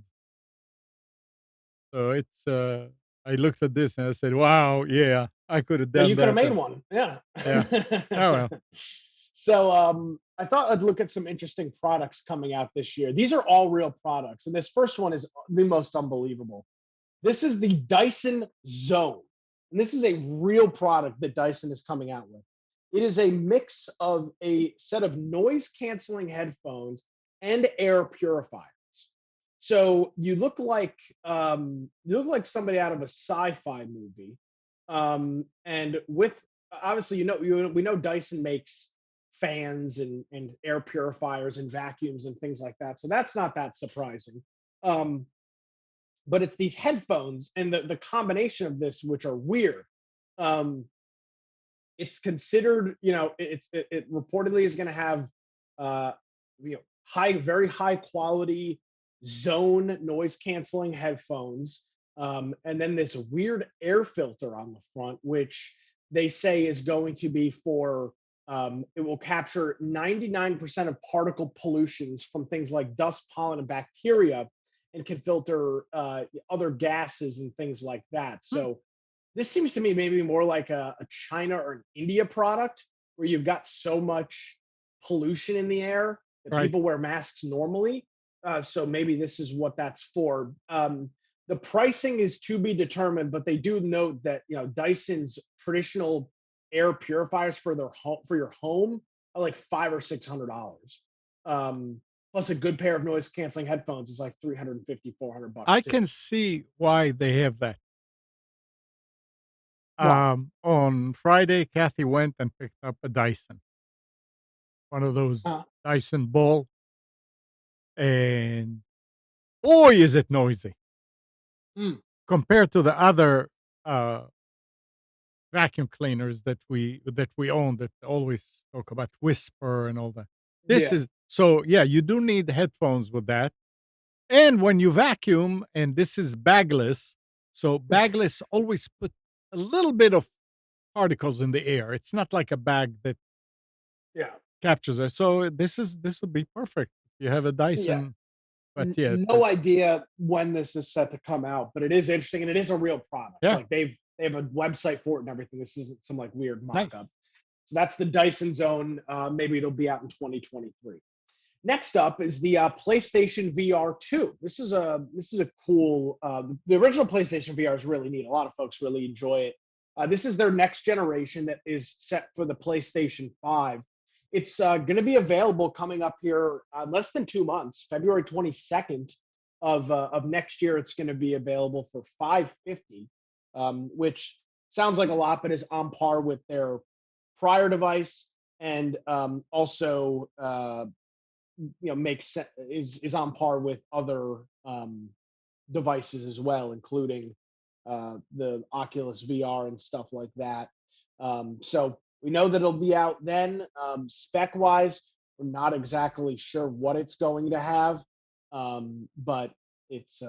So I looked at this and I said, wow, yeah, I could have Yeah, done you could have that. made one. Yeah. Yeah. Oh, well. So I thought I'd look at some interesting products coming out this year. These are all real products, and this first one is the most unbelievable. This is the Dyson Zone, and this is a real product that Dyson is coming out with. It is a mix of a set of noise canceling headphones and air purifiers. So you look like somebody out of a sci-fi movie. And with obviously, we know Dyson makes fans and air purifiers and vacuums and things like that. So that's not that surprising. Um, but it's these headphones and the combination of this, which are weird. Um, it's considered, it reportedly is going to have, uh, very high quality zone noise canceling headphones, and then this weird air filter on the front, which they say is going to be for it will capture 99% of particle pollutions from things like dust, pollen, and bacteria, and can filter other gases and things like that. Hmm. So this seems to me maybe more like a China or an India product where you've got so much pollution in the air that Right. people wear masks normally. So maybe this is what that's for. The pricing is to be determined, but they do note that Dyson's traditional air purifiers for their home for your home are like $500 or $600. Plus a good pair of noise canceling headphones is like 350, $400 I too. can see why they have that. Why? On Friday, Kathy went and picked up a Dyson, one of those Uh, Dyson Ball, and boy, is it noisy mm, compared to the other uh, vacuum cleaners that we own that always talk about whisper and all that. This yeah, is so yeah, you do need headphones with that. And when you vacuum, and this is bagless, so bagless always put a little bit of particles in the air. It's not like a bag that yeah, captures it. So this would be perfect. You have a yeah. Dyson, but yeah, No idea when this is set to come out, but it is interesting and it is a real product. yeah, Like they have a website for it and everything. This isn't some like weird mock-up. nice. So that's the Dyson Zone. Maybe it'll be out in 2023. Next up is the PlayStation VR 2. This is a cool. The original PlayStation VR is really neat. A lot of folks really enjoy it. This is their next generation that is set for the PlayStation 5. It's going to be available coming up here less than 2 months, February 22nd of next year. It's going to be available for 550, which sounds like a lot, but is on par with their prior device and also makes is on par with other devices as well, including the Oculus VR and stuff like that. So we know that it'll be out then. Spec wise, we're not exactly sure what it's going to have, but it's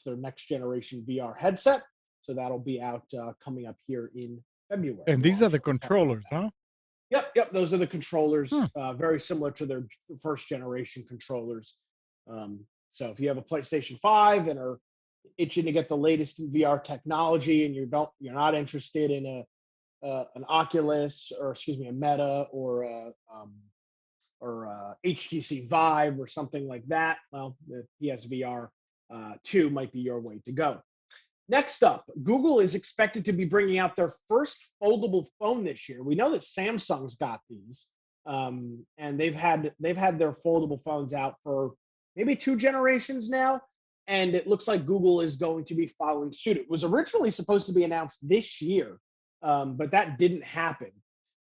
their next generation VR headset. So that'll be out coming up here in February. And these are the Launch. We'll talk about controllers, that. huh? Yep, yep. Those are the Hmm. controllers, very similar to their first generation controllers. So if you have a PlayStation 5 and are itching to get the latest in VR technology, and you're not interested in an Oculus or excuse me a Meta or HTC Vive or something like that, well, the PSVR 2 might be your way to go. Next up, Google is expected to be bringing out their first foldable phone this year. We know that Samsung's got these, and they've had their foldable phones out for maybe 2 generations now, and it looks like Google is going to be following suit. It was originally supposed to be announced this year, but that didn't happen.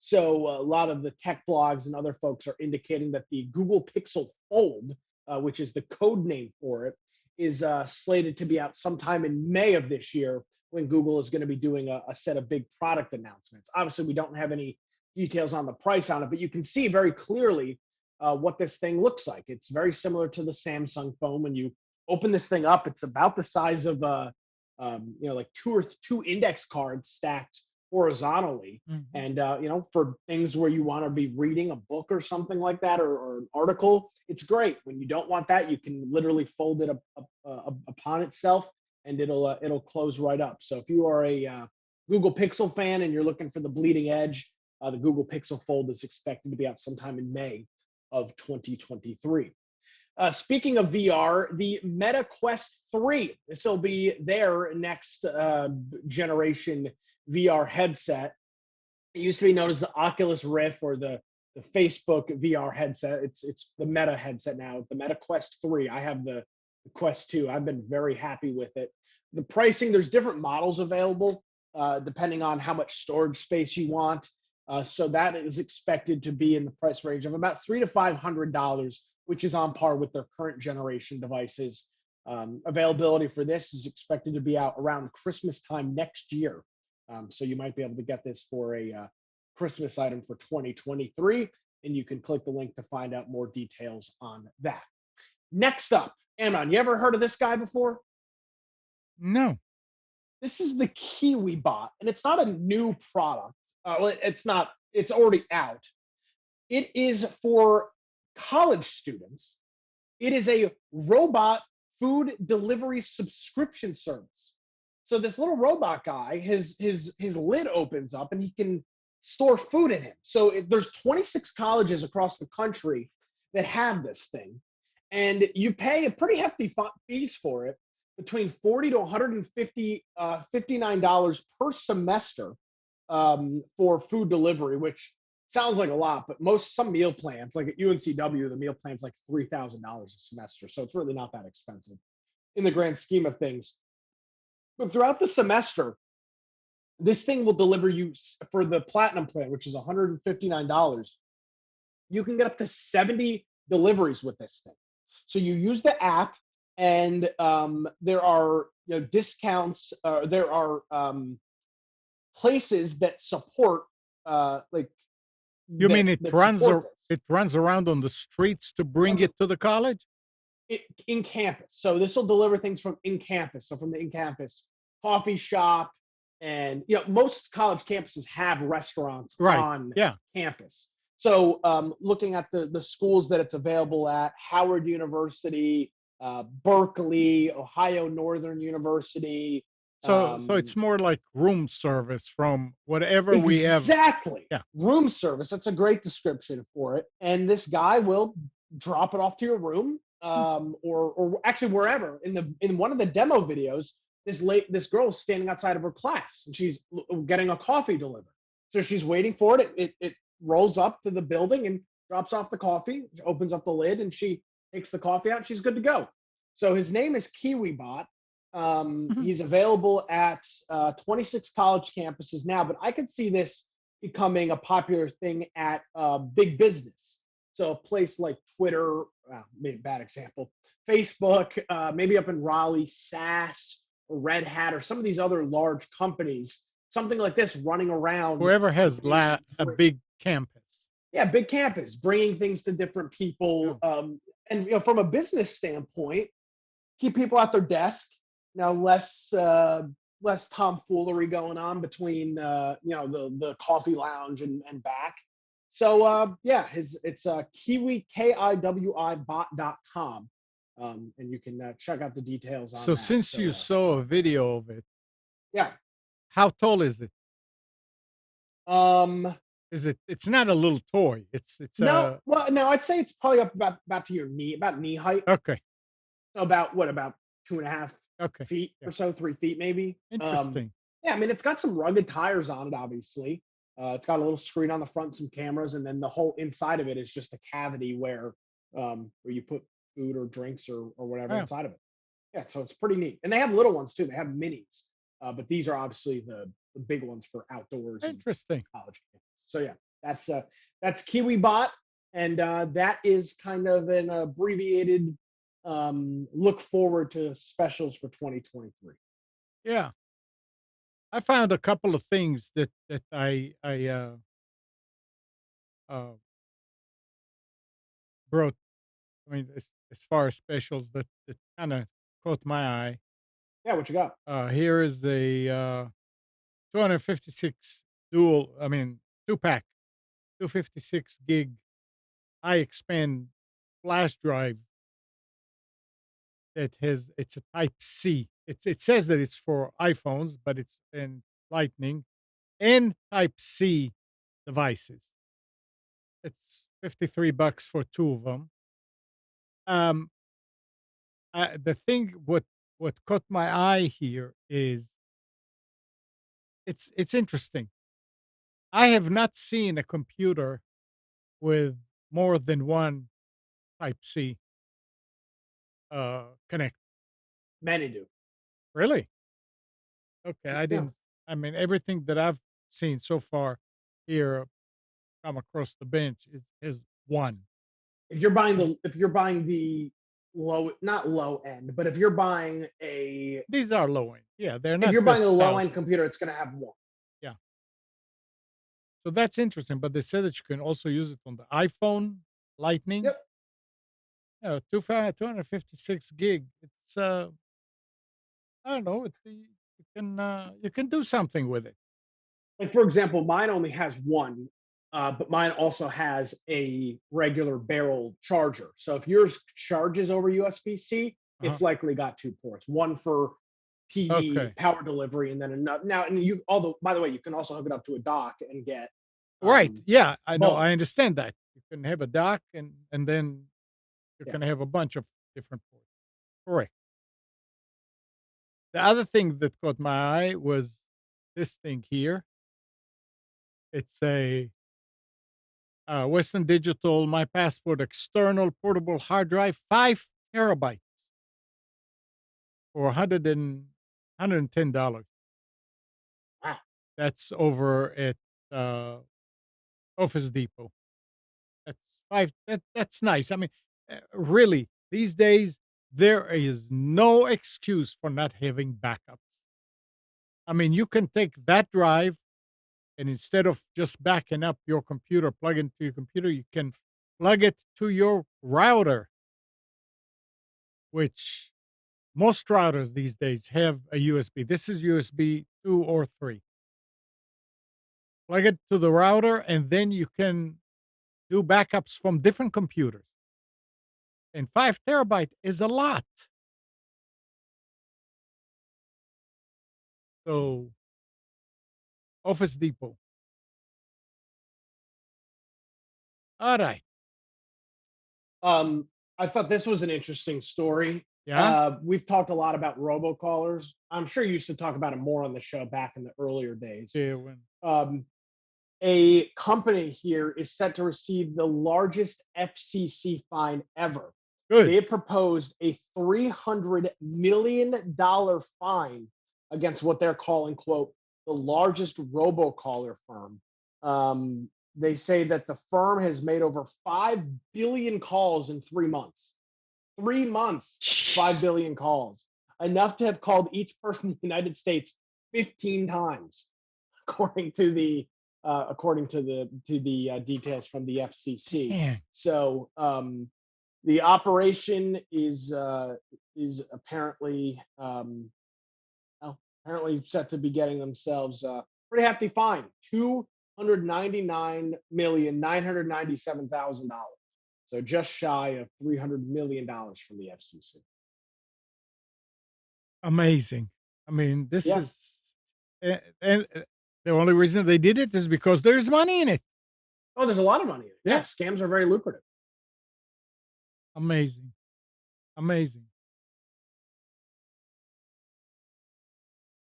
So a lot of the tech blogs and other folks are indicating that the Google Pixel Fold, which is the code name for it, is slated to be out sometime in May of this year when Google is going to be doing a set of big product announcements. Obviously, we don't have any details on the price on it, but you can see very clearly what this thing looks like. It's very similar to the Samsung phone. When you open this thing up, it's about the size of like two index cards stacked horizontally. Mhm. And for things where you want to be reading a book or something like that, or an article, it's great. When you don't want that, you can literally fold it upon itself, and it'll close right up. So if you are a Google Pixel fan and you're looking for the bleeding edge, the Google Pixel Fold is expected to be out sometime in May of 2023. Speaking of VR, the Meta Quest 3. This will be their next generation VR headset. It used to be known as the Oculus Rift or the Facebook VR headset. It's the Meta headset now, the Meta Quest 3. I have the Quest 2. I've been very happy with it. The pricing, there's different models available depending on how much storage space you want. So that is expected to be in the price range of about $300 to $500, which is on par with their current generation devices. Availability for this is expected to be out around Christmas time next year. So you might be able to get this for a Christmas item for 2023, and you can click the link to find out more details on that. Next up, Amnon, you ever heard of this guy before? No. This is the Kiwi Bot, and it's not a new product. Well, it's not. It's already out. It is for college students. It is a robot food delivery subscription service. So this little robot guy, his lid opens up and he can store food in him. So there's 26 colleges across the country that have this thing, and you pay a pretty hefty fees for it, between 40 to 150 $59 per semester, for food delivery, which sounds like a lot, but some meal plans, like at UNCW, the meal plan's like $3,000 a semester. So it's really not that expensive in the grand scheme of things. But throughout the semester, this thing will deliver you, for the platinum plan, which is $159. You can get up to 70 deliveries with this thing. So you use the app, and there are discounts. There are places that support like You mean that support this. it runs around on the streets to bring it to the college? In campus. So this will deliver things from in campus. So from the in campus coffee shop, and most college campuses have restaurants on campus. So looking at the schools that it's available at: Howard University, Berkeley, Ohio Northern University. So it's more like room service from whatever we have. Exactly. Yeah. Room service. That's a great description for it. And this guy will drop it off to your room, or actually wherever. In one of the demo videos, this girl is standing outside of her class and she's getting a coffee delivered. So she's waiting for it. It rolls up to the building and drops off the coffee, opens up the lid, and she takes the coffee out and she's good to go. So his name is KiwiBot. He's available at 26 college campuses now, but I could see this becoming a popular thing at big business. So a place like Twitter, maybe bad example, Facebook, maybe up in Raleigh, SAS or Red Hat, or some of these other large companies, something like this running around. Whoever has a big campus. Yeah, big campus, bringing things to different people. And from a business standpoint, keep people at their desk. Now, less tomfoolery going on between the coffee lounge and back. So it's Kiwi KIWI bot.com, and you can check out the details on so that. Since you saw a video of it, yeah, how tall is it? It's not a little toy. It's no. Well, no, I'd say it's probably up about to your knee, about knee height. Okay. So about 2.5 feet Yeah. or so, 3 feet maybe. Interesting. Yeah, I mean, it's got some rugged tires on it, obviously. It's got a little screen on the front, some cameras, and then the whole inside of it is just a cavity where you put food or drinks or whatever inside of it. Yeah, so it's pretty neat. And they have little ones too. They have minis, but these are obviously the big ones for outdoors. Interesting. College campus. So yeah, that's KiwiBot, and that is kind of an abbreviated look forward to specials for 2023. Yeah. I found a couple of things that I brought. I mean, as far as specials that kind of caught my eye. Yeah, what you got? Here is the 256 2-pack, 256 gig iXpand flash drive it's a Type C. It says that it's for iPhones, but it's in Lightning and Type C devices. It's $53 for two of them. The thing what caught my eye here is it's interesting. I have not seen a computer with more than one Type C connect. Many do. Really? Okay, I Yeah. didn't. I mean, everything that I've seen so far here come across the bench is one. If you're buying the low, not low end, but if you're buying These are low end. Yeah, they're not. if you're buying a low end thousands. computer, it's going to have one. Yeah. So that's interesting. But they said that you can also use it on the iPhone Lightning. Yep. 256 gig. It's I don't know. You can do something with it. Like for example, mine only has one, but mine also has a regular barrel charger. So if yours charges over USB-C, Uh-huh. it's likely got two ports, one for PD Okay. power delivery, and then another. Now, and you, although by the way, you can also hook it up to a dock and get Right. Yeah, I know. both. I understand that. You can have a dock and then you Yeah. can have a bunch of different ports. Correct. The other thing that caught my eye was this thing here. It's a Western Digital My Passport external portable hard drive, 5 terabytes for $110. Wow. That's over at uh, Office Depot. That's nice. I mean, really, these days there is no excuse for not having backups. I mean, you can take that drive and instead of just backing up your computer, plug into your computer, you can plug it to your router, which most routers these days have a USB. This is USB 2 or 3. Plug it to the router, and then you can do backups from different computers. And 5 terabyte is a lot. So, Office Depot. All right. Um, I thought this was an interesting story. Yeah. We've talked a lot about robocallers. I'm sure you used to talk about it more on the show back in the earlier days. Yeah. When, Um, a company here is set to receive the largest FCC fine ever. good. They have proposed a $300 million fine against what they're calling, quote, the largest robocaller firm. They say that the firm has made over 5 billion calls in 3 months. 3 months, 5 Jeez. billion calls, enough to have called each person in the United States 15 times, according to the details from the FCC. Damn. So the operation is apparently well, apparently set to be getting themselves a pretty hefty fine, $299,997,000. So just shy of $300 million from the FCC. Amazing. I mean, this Yeah. is, and the only reason they did it is because there's money in it. Oh, there's a lot of money in it. Yeah, Yeah. scams are very lucrative. Amazing. Amazing.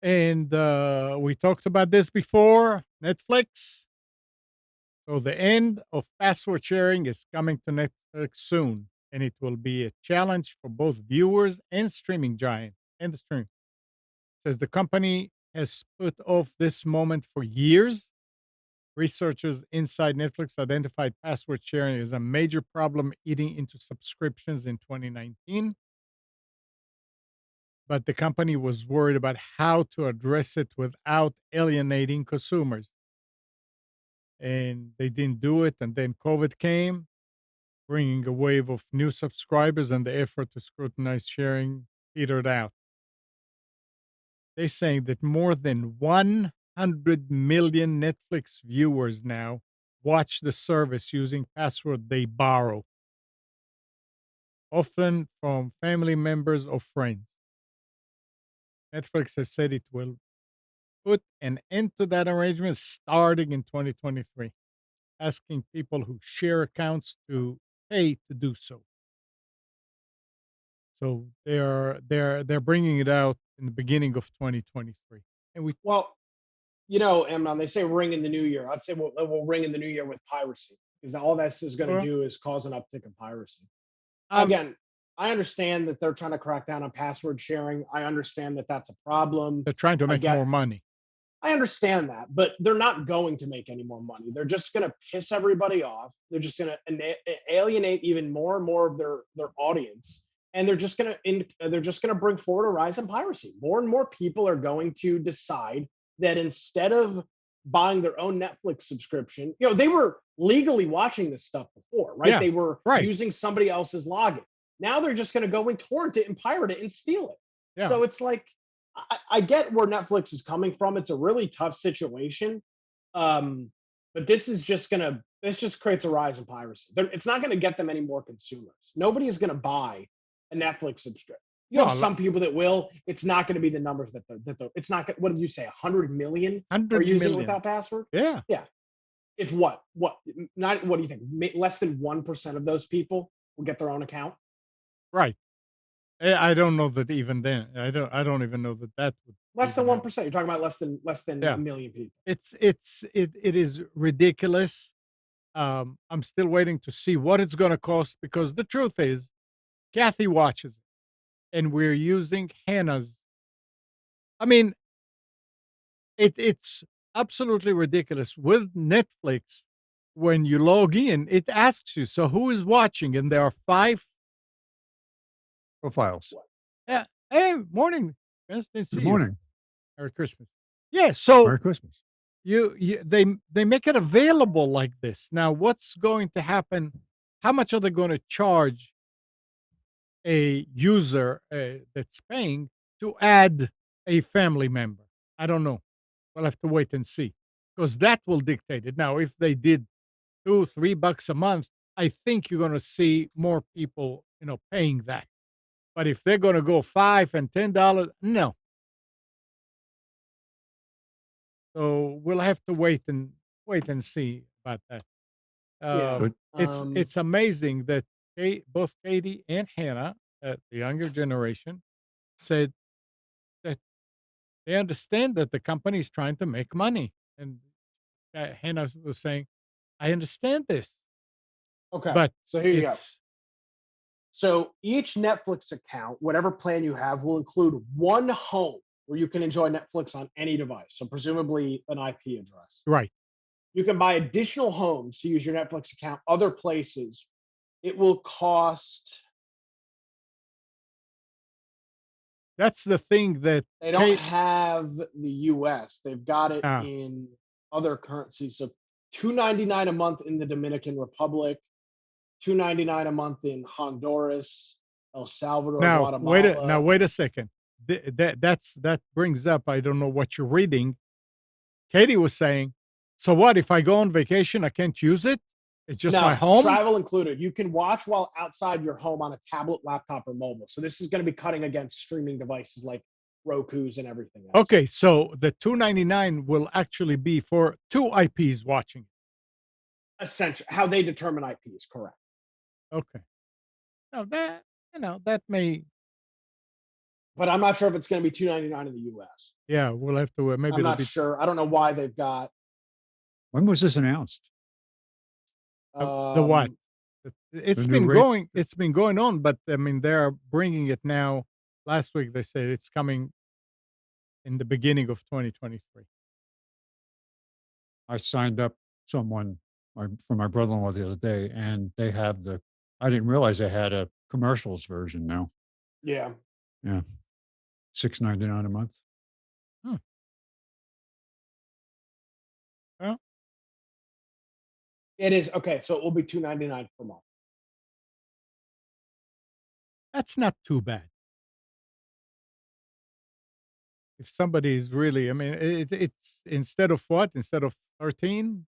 And we talked about this before Netflix. So the end of password sharing is coming to Netflix soon, and it will be a challenge for both viewers and streaming giant and the stream. Says the company has put off this moment for years. Researchers inside Netflix identified password sharing as a major problem eating into subscriptions in 2019. But the company was worried about how to address it without alienating consumers. And they didn't do it. And then COVID came, bringing a wave of new subscribers, and the effort to scrutinize sharing petered out. They're saying that more than 100 million Netflix viewers now watch the service using password they borrow, often from family members or friends. Netflix has said it will put an end to that arrangement starting in 2023, asking people who share accounts to pay to do so. So they're bringing it out in the beginning of 2023, and we Well, Amnon, they say ring in the new year. I'd say we'll ring in the new year with piracy because all this is going to well, do is cause an uptick in piracy. um Again, I understand that they're trying to crack down on password sharing. I understand that that's a problem. they're trying to I make get more money. I understand that, but they're not going to make any more money. They're just going to piss everybody off. They're just going to alienate even more and more of their audience, and they're just going to bring forward a rise in piracy. More and more people are going to decide that instead of buying their own Netflix subscription, they were legally watching this stuff before, right? Yeah, They were right. using somebody else's login. Now they're just going to go and torrent it and pirate it and steal it. Yeah. So it's like, I get where Netflix is coming from. It's a really tough situation. But this just creates a rise in piracy. It's not going to get them any more consumers. Nobody is going to buy a Netflix subscription. You have No, some people that will. It's not going to be the numbers it's not. What did you say? 100 million are 100 using it million. without password. Yeah. Yeah. If not, what do you think? Less than 1% of those people will get their own account. Right. I don't know that even then. I don't even know that that would Less than even happen. 1%. You're talking about less than a Yeah. million people. It is ridiculous. I'm still waiting to see what it's going to cost because the truth is, Kathy watches it, and we're using Hannah's. I mean, it's absolutely ridiculous with Netflix. When you log in, it asks you, "So who is watching?" And there are 5 profiles. Yeah. Hey, morning. Nice to see Good you. morning. Merry Christmas. Yeah. So Merry Christmas. they make it available like this. Now, what's going to happen? How much are they going to charge a user that's paying to add a family member? I don't know. We'll have to wait and see because that will dictate it. Now, if they did $2-3 a month, I think you're going to see more people, paying that. But if they're going to go $5 and $10, no. So we'll have to wait and see about that. Yeah. But It's amazing that both Katie and Hannah, the younger generation, said that they understand that the company is trying to make money, and Hannah was saying, "I understand this, Okay. but So here you go. it's So each Netflix account, whatever plan you have, will include one home where you can enjoy Netflix on any device. So presumably an IP address. right." You can buy additional homes to use your Netflix account other places. It will cost. That's the thing that They don't have the US. They've got it ah, in other currencies. So $2.99 a month in the Dominican Republic, $2.99 a month in Honduras, El Salvador, now Guatemala. wait a second. That brings up, I don't know what you're reading. Katie was saying, "So what if I go on vacation, I can't use it? It's just my No, home?" travel included. You can watch while outside your home on a tablet, laptop, or mobile. So this is going to be cutting against streaming devices like Roku's and everything else. Okay, so the 299 will actually be for 2 IPs watching. Essentially, how they determine IP is correct. Okay. Now that may But I'm not sure if it's going to be $2.99 in the US. yeah, we'll have to, maybe I'm it'll not be sure. I don't know why they've got when was this announced? the what? um The new rate? It's been going on, but, I mean, they're bringing it now. Last week, they said it's coming in the beginning of 2023. I signed up someone for my brother-in-law the other day, and they have I didn't realize they had a commercials version now. yeah. Yeah, $6.99 a month. Hmm. Well, It is okay, so it will be $2.99 per month. that's not too bad. If somebody is really, I mean, it's instead of what? Instead of 13?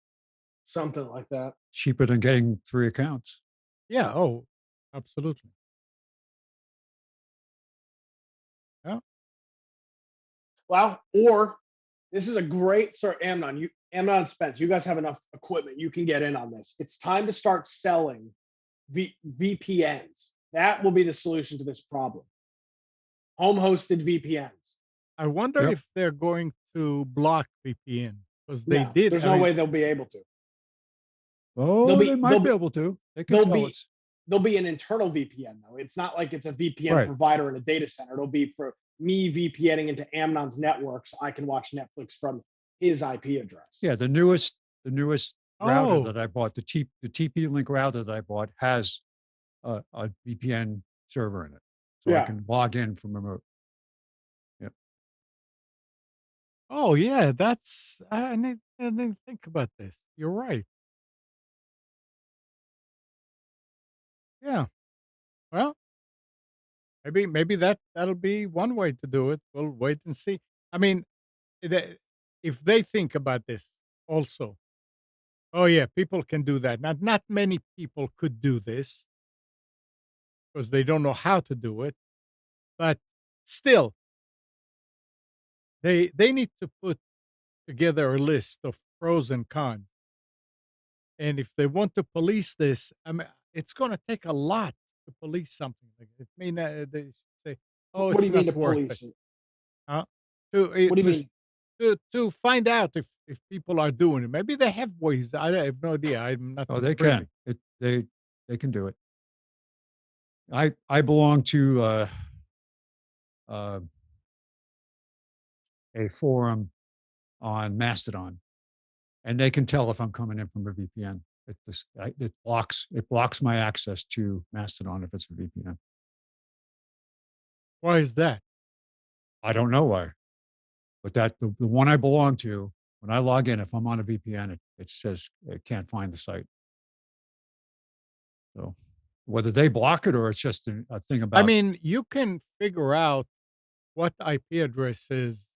Something like that. Cheaper than getting 3 accounts. Yeah, oh, absolutely. Yeah. Well, or this is a great sort Amnon Spence, you guys have enough equipment. You can get in on this. It's time to start selling VPNs. That will be the solution to this problem. Home hosted VPNs. I wonder Yep. if they're going to block VPN because they No, did. there's I no mean, way they'll be able to. Oh, they might be able to. They can they'll tell be it's there'll be an internal VPN though. It's not like it's a VPN right. provider in a data center. It'll be for me VPNing into Amnon's network so I can watch Netflix from his IP address. Yeah, the newest router oh, that I bought, the TP-Link router that I bought has a VPN server in it, so I Yeah. can log in from remote. Yep. oh yeah, that's I didn't think about this. You're right. Yeah. Well, Maybe that'll be one way to do it. We'll wait and see. I mean, if they think about this also, oh yeah, people can do that. Not many people could do this because they don't know how to do it. But still, they need to put together a list of pros and cons. And if they want to police this, I mean, it's going to take a lot to police something like it. I mean, they should say, "Oh, What do it's you mean not to worth it." police it? Huh? To What do you mean? to find out if people are doing it. Maybe they have ways. I have no idea. I'm not Oh, they privy. can. They can do it. I belong to uh, a forum on Mastodon, and they can tell if I'm coming in from a VPN. It blocks my access to Mastodon if it's a VPN. Why is that? I don't know why, but the one I belong to, when I log in, if I'm on a VPN, it says it can't find the site. So whether they block it or it's just a thing I about, mean, you can figure out what IP address is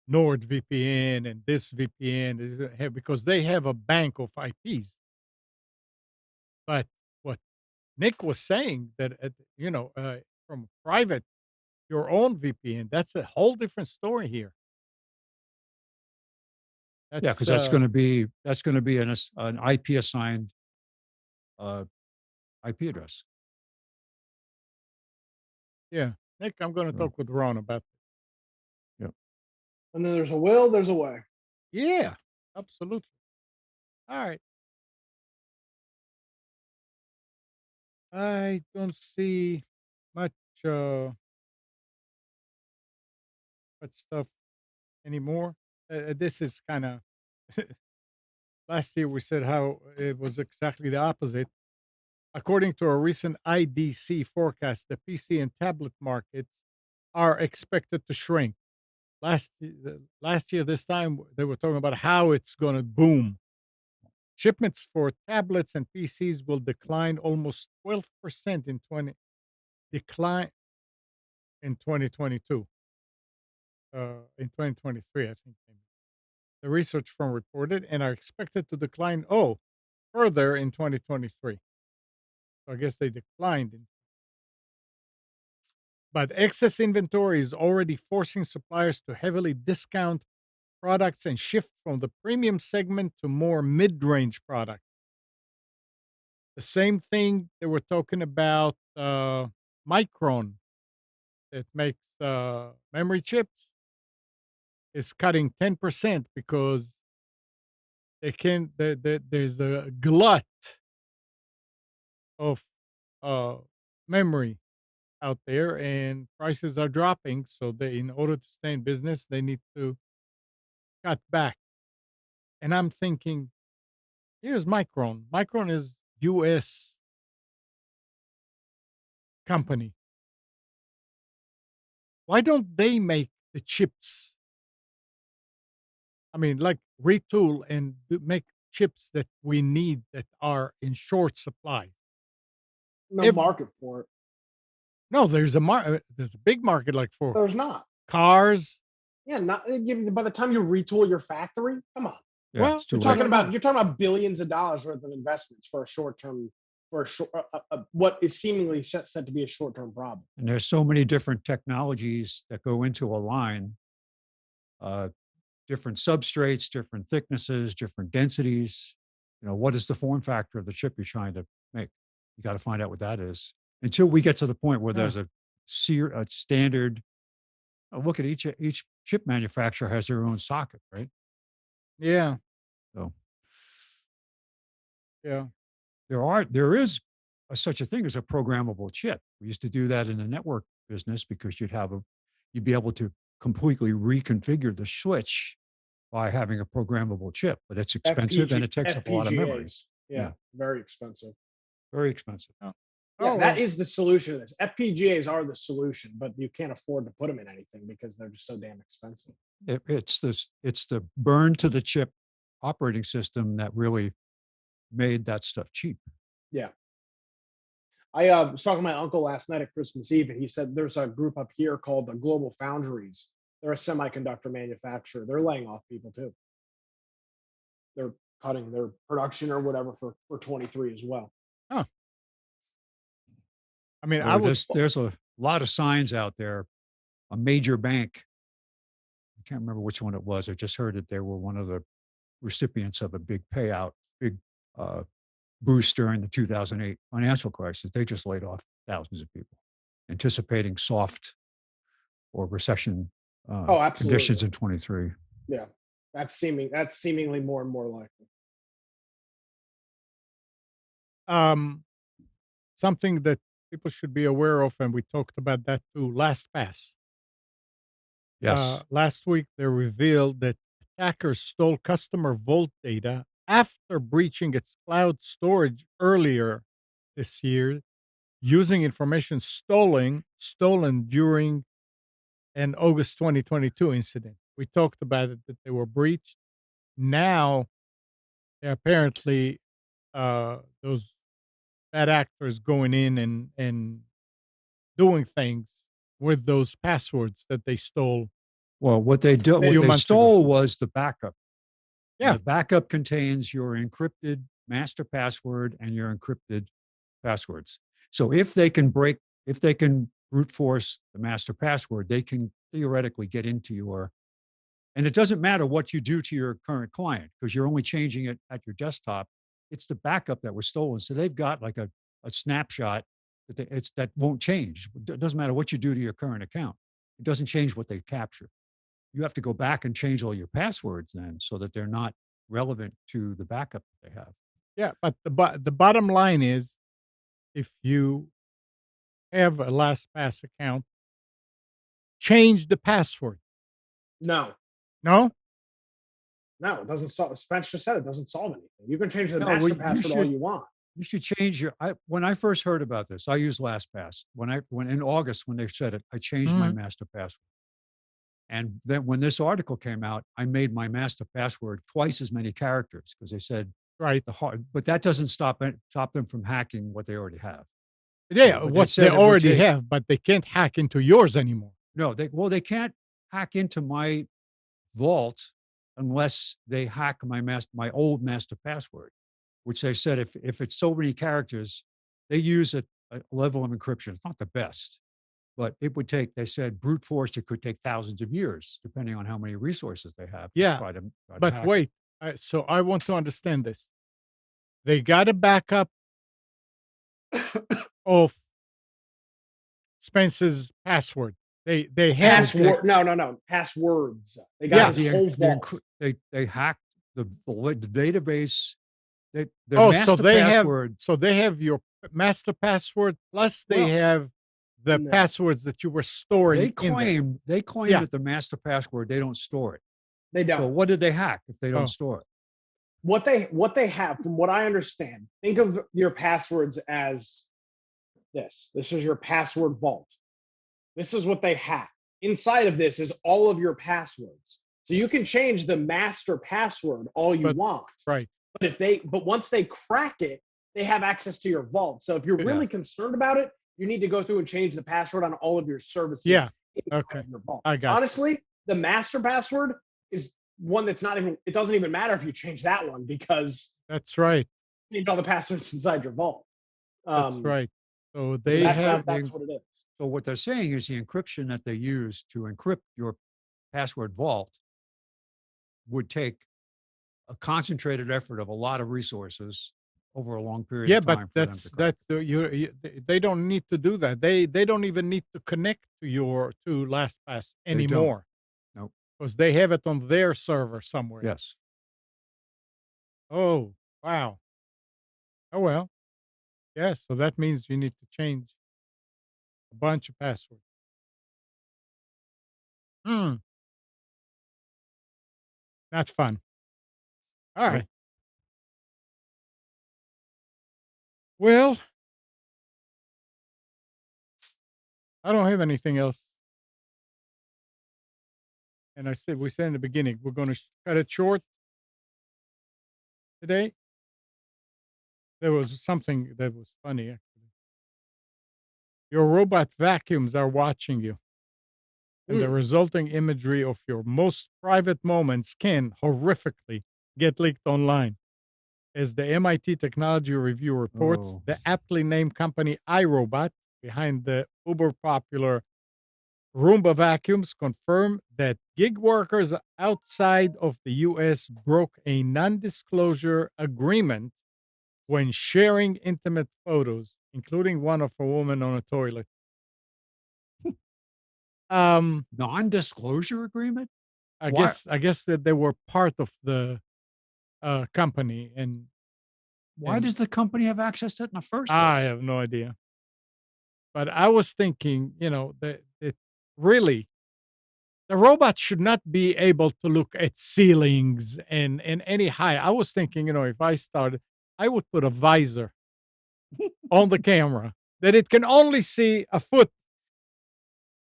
NordVPN and this VPN is because they have a bank of IPs. But what Nick was saying that from private your own VPN, that's a whole different story here. yeah, because That's that's going to be an IP assigned uh, IP address. yeah. Nick, I'm going to So, talk with Ron about. yeah. And then there's a will, there's a way. Yeah, absolutely. All right. I don't see much much stuff anymore. This is kind of last year we said how it was exactly the opposite. According to a recent IDC forecast, the PC and tablet markets are expected to shrink. Last year, this time they were talking about how it's going to boom. Shipments for tablets and PCs will decline almost 12% decline in 2022. In 2023, I think. The research firm reported and are expected to decline further in 2023. So I guess they declined. But excess inventory is already forcing suppliers to heavily discount products and shift from the premium segment to more mid-range products. The same thing they were talking about Micron that makes memory chips is cutting 10% because there's a glut of uh, memory out there and prices are dropping. So in order to stay in business, they need to cut back. And I'm thinking, here's Micron. Micron is US company. Why don't they make the chips? I mean, like retool and make chips that we need that are in short supply. No If market for it. no, there's a big market like for There's not. cars. Yeah, not by the time you retool your factory, come on. Yeah, Well, it's You're too I late. talking don't about know. billions of dollars worth of investments for a short term, for what is seemingly set to be a short term problem. And there's so many different technologies that go into a line, uh, different substrates, different thicknesses, different densities. What is the form factor of the chip you're trying to make? You got to find out what that is. Until we get to the point where Yeah, there's a standard. Look at each chip manufacturer has their own socket, right? yeah, So yeah. there is such a thing as a programmable chip. We used to do that in the network business because you'd be able to completely reconfigure the switch by having a programmable chip, but it's expensive and it takes up a lot of memory. FPGAs. Yeah, Yeah, very expensive. very expensive. Oh, Yeah, oh that well. is the solution to this. FPGAs are the solution, but you can't afford to put them in anything because they're just so damn expensive. It's the burn to the chip operating system that really made that stuff cheap. Yeah. I was talking to my uncle last night at Christmas Eve, and he said there's a group up here called the Global Foundries. They're a semiconductor manufacturer. They're laying off people too. They're cutting their production or whatever for 23 as well. Huh. I mean, I Or would. there's a lot of signs out there. A major bank, I can't remember which one it was. I just heard that they were one of the recipients of a big payout, big uh, boost during the 2008 financial crisis. They just laid off thousands of people, anticipating soft or recession Oh, conditions absolutely. in 23. Yeah, that's seemingly more and more likely. Something that people should be aware of, and we talked about that too. LastPass. Yes. Last week, they revealed that attackers stole customer Vault data after breaching its cloud storage earlier this year, using information stolen during an August 2022 incident. We talked about it that they were breached. Now, apparently, those bad actors going in and doing things with those passwords that they stole Well, what they a few months ago. stole was the backup. And Yeah, the backup contains your encrypted master password and your encrypted passwords. So if they can brute force the master password, they can theoretically get into your, and it doesn't matter what you do to your current client because you're only changing it at your desktop. It's the backup that was stolen. So they've got like a snapshot that won't change. It doesn't matter what you do to your current account. It doesn't change what they capture. You have to go back and change all your passwords then so that they're not relevant to the backup that they have. yeah. But the bottom line is, if you have a LastPass account, change the password. No, No, no, it doesn't solve. Spencer said it doesn't solve anything. You can change the No, well, master password all you want. you should change your. When I first heard about this, I used LastPass. When in August when they said it, I changed my Mhm. master password. And then when this article came out, I made my master password twice as many characters because they said right? but that doesn't stop them from hacking what they already have. Yeah, But they what they said it would already take have, but they can't hack into yours anymore. no, they can't hack into my vault unless they hack my old master password, which they said if it's so many characters, they use a level of encryption. It's not the best, but it would take, they said, brute force, it could take thousands of years, depending on how many resources they have to Yeah, try to but hack it. wait. So I want to understand this. They got a backup of Spence's password. They have it. Password? No. Passwords. They got Yeah. his whole vault. They hacked the database. Their Oh, so master password. they have your master password plus they Well, have the No, passwords that you were storing in there. they claim Yeah. that the master password, they don't store it. they So don't. what did they hack if they don't Oh, store it? What they have, from what I understand, think of your passwords as this. This is your password vault. This is what they hack. Inside of this is all of your passwords. So you can change the master password all you but want. right. But once they crack it, they have access to your vault. So if you're Yeah. really concerned about it, you need to go through and change the password on all of your services Yeah. inside Okay. of your vault. I got you. Honestly, the master password is one that's not even, it doesn't even matter if you change that one because That's right. you change all the passwords inside your vault. That's Um, right. So so they have that's what it is. So what they're saying is the encryption that they use to encrypt your password vault would take a concentrated effort of a lot of resources over a long period yeah, of but time for them to crack. they don't need to do that. They don't even need to connect to LastPass They don't. anymore Nope. because they have it on their server somewhere. Yes. Oh, wow. Oh well. Yeah, so that means you need to change a bunch of passwords. Hmm, that's fun. All Nope. right. Well, I don't have anything else. And we said in the beginning, we're going to cut it short today. There was something that was funny, actually. Your robot vacuums are watching you, and the resulting imagery of your most private moments can horrifically get leaked online. As the MIT Technology Review reports, Oh, the aptly named company iRobot, behind the uber popular Roomba vacuums, confirmed that gig workers outside of the US broke a non disclosure agreement when sharing intimate photos, including one of a woman on a toilet. Um, non-disclosure agreement? I Why? guess I guess that they were part of the company, Why and does the company have access to it in the first I place? have no idea. But I was thinking, that it really the robot should not be able to look at ceilings and any height. I was thinking, if I started, I would put a visor on the camera that it can only see a foot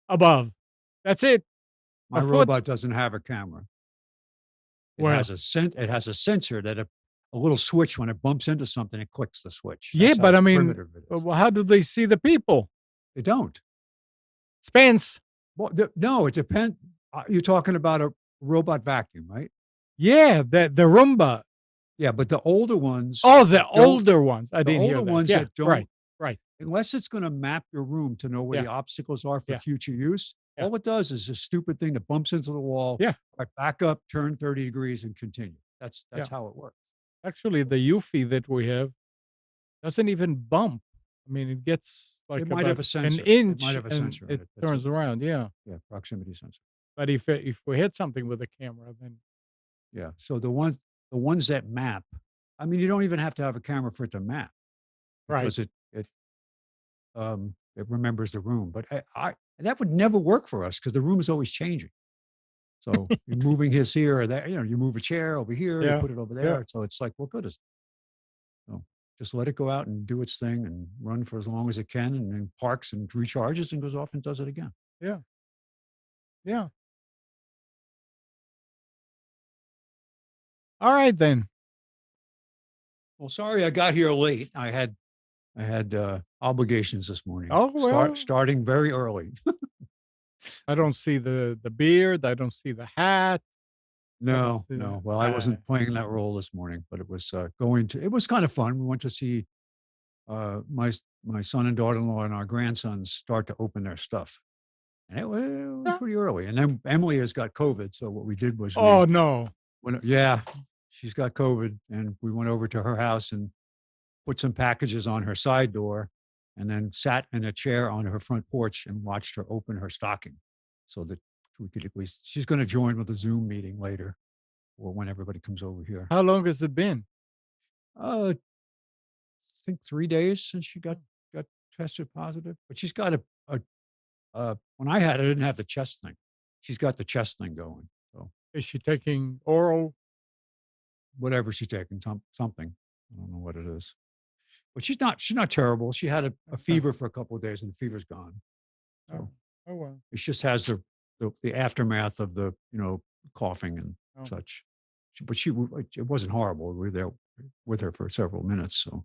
above. That's it. A My foot. robot doesn't have a camera. Well, It has a sensor that a little switch when it bumps into something, it clicks the switch. yeah, That's but how I mean, primitive it is. how do they see the people? They don't. Spence. Well, no, it depends. You're talking about a robot vacuum, right? Yeah, the Roomba. Yeah, but the older ones Oh, the that don't, older ones. I the didn't hear older that. ones Yeah, that don't, right, right. unless it's going to map your room to know where Yeah, the obstacles are for yeah, future use, yeah, all it does is a stupid thing that bumps into the wall, yeah, right, back up, turn 30 degrees, and continue. yeah. That's how it works. Actually, the Eufy that we have doesn't even bump. I mean, it gets It like might have about a an sensor. It might inch have a and sensor in it it. That's turns it. around. Yeah. Yeah, proximity sensor. But if we hit something with a camera, then Yeah. So the ones that map, I mean, you don't even have to have a camera for it to map right. because it remembers the room. But I that would never work for us because the room is always changing. So you're moving his here or there, you move a chair over here, you Yeah. put it over Yeah. there. So it's like, what good is it? So just let it go out and do its thing and run for as long as it can and then parks and recharges and goes off and does it again. Yeah. Yeah. All right then. Well, sorry I got here late. I had obligations this morning. Oh well. Starting very early. I don't see the beard. I don't see the hat. I don't No, see no. Well, I wasn't playing that yeah. role this morning, but it was it was kind of fun. We went to see my son and daughter-in-law and our grandsons start to open their stuff. And it was Yeah. pretty early. And then Emily has got COVID. So what we did was Oh no. yeah, she's got COVID. And we went over to her house and put some packages on her side door and then sat in a chair on her front porch and watched her open her stocking so that we could at least, she's going to join with a Zoom meeting later or when everybody comes over here. How long has it been? I think 3 days since she got tested positive, but she's got when I had it, I didn't have the chest thing. She's got the chest thing going. So Is she taking oral? whatever she's taking, something. I don't know what it is. But she's not terrible. She had a Okay. fever for a couple of days and the fever's gone. Oh, So oh well. it just has the aftermath of the, coughing and Oh. such. But it wasn't horrible. We were there with her for several minutes. So,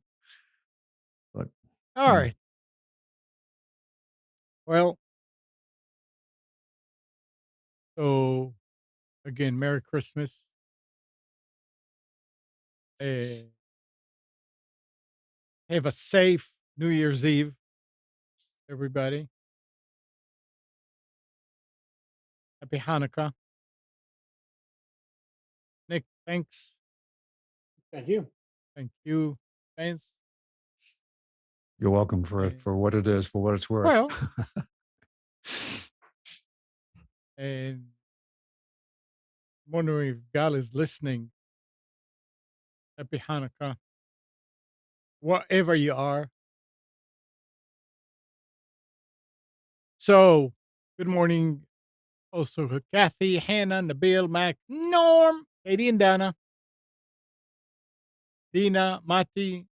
but All right. Well, so again, Merry Christmas. Uh, have a safe New Year's Eve, everybody. Happy Hanukkah. Nick, thanks. Thank you. Thank you. Thanks. you're welcome for Eh, for what it is, for what it's worth. well, and I'm wondering if God is listening. Happy Hanukkah. Wherever you are. So, good morning also to Kathy, Hannah, Nabil, Mac, Norm, Katie and Dana, Dina, Mati,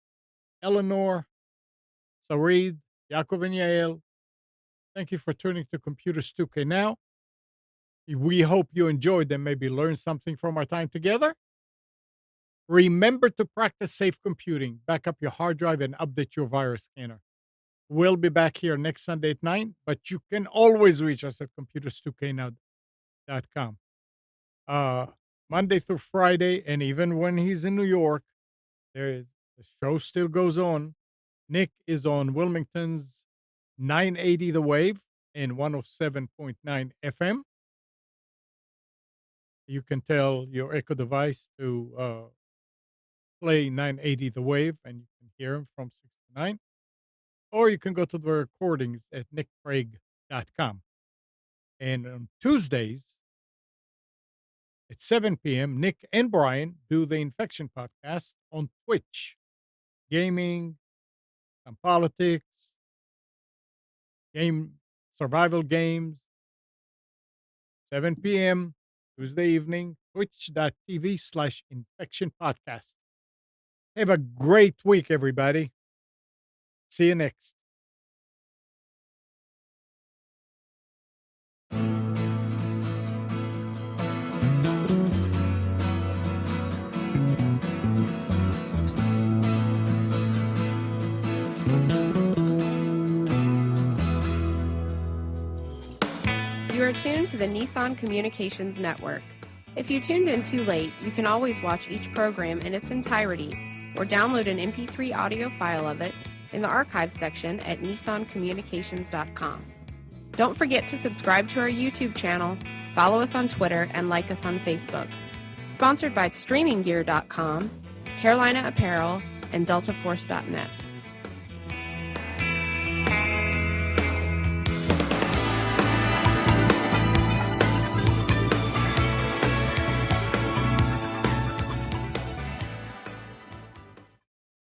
Eleanor, Sarid, Yaakov and Yael. Thank you for tuning to Computers 2K Now. We hope you enjoyed and maybe learned something from our time together. Remember to practice safe computing, back up your hard drive, and update your virus scanner. We'll be back here next Sunday at 9, but you can always reach us at computers2know.com. Monday through Friday, and even when he's in New York, the show still goes on. Nick is on Wilmington's 980 The Wave and 107.9 FM. You can tell your Echo device to play 980 The Wave, and you can hear him from 6 to 9. Or you can go to the recordings at nickcraig.com. And on Tuesdays at 7 p.m., Nick and Brian do the Infection Podcast on Twitch. Gaming, some politics, survival games. 7 p.m. Tuesday evening, twitch.tv/Infection Podcast. Have a great week, everybody. See you next. You are tuned to the Nissan Communications Network. If you tuned in too late, you can always watch each program in its entirety or download an MP3 audio file of it in the archives section at nissancommunications.com. Don't forget to subscribe to our YouTube channel, follow us on Twitter, and like us on Facebook. Sponsored by StreamingGear.com, Carolina Apparel, and DeltaForce.net.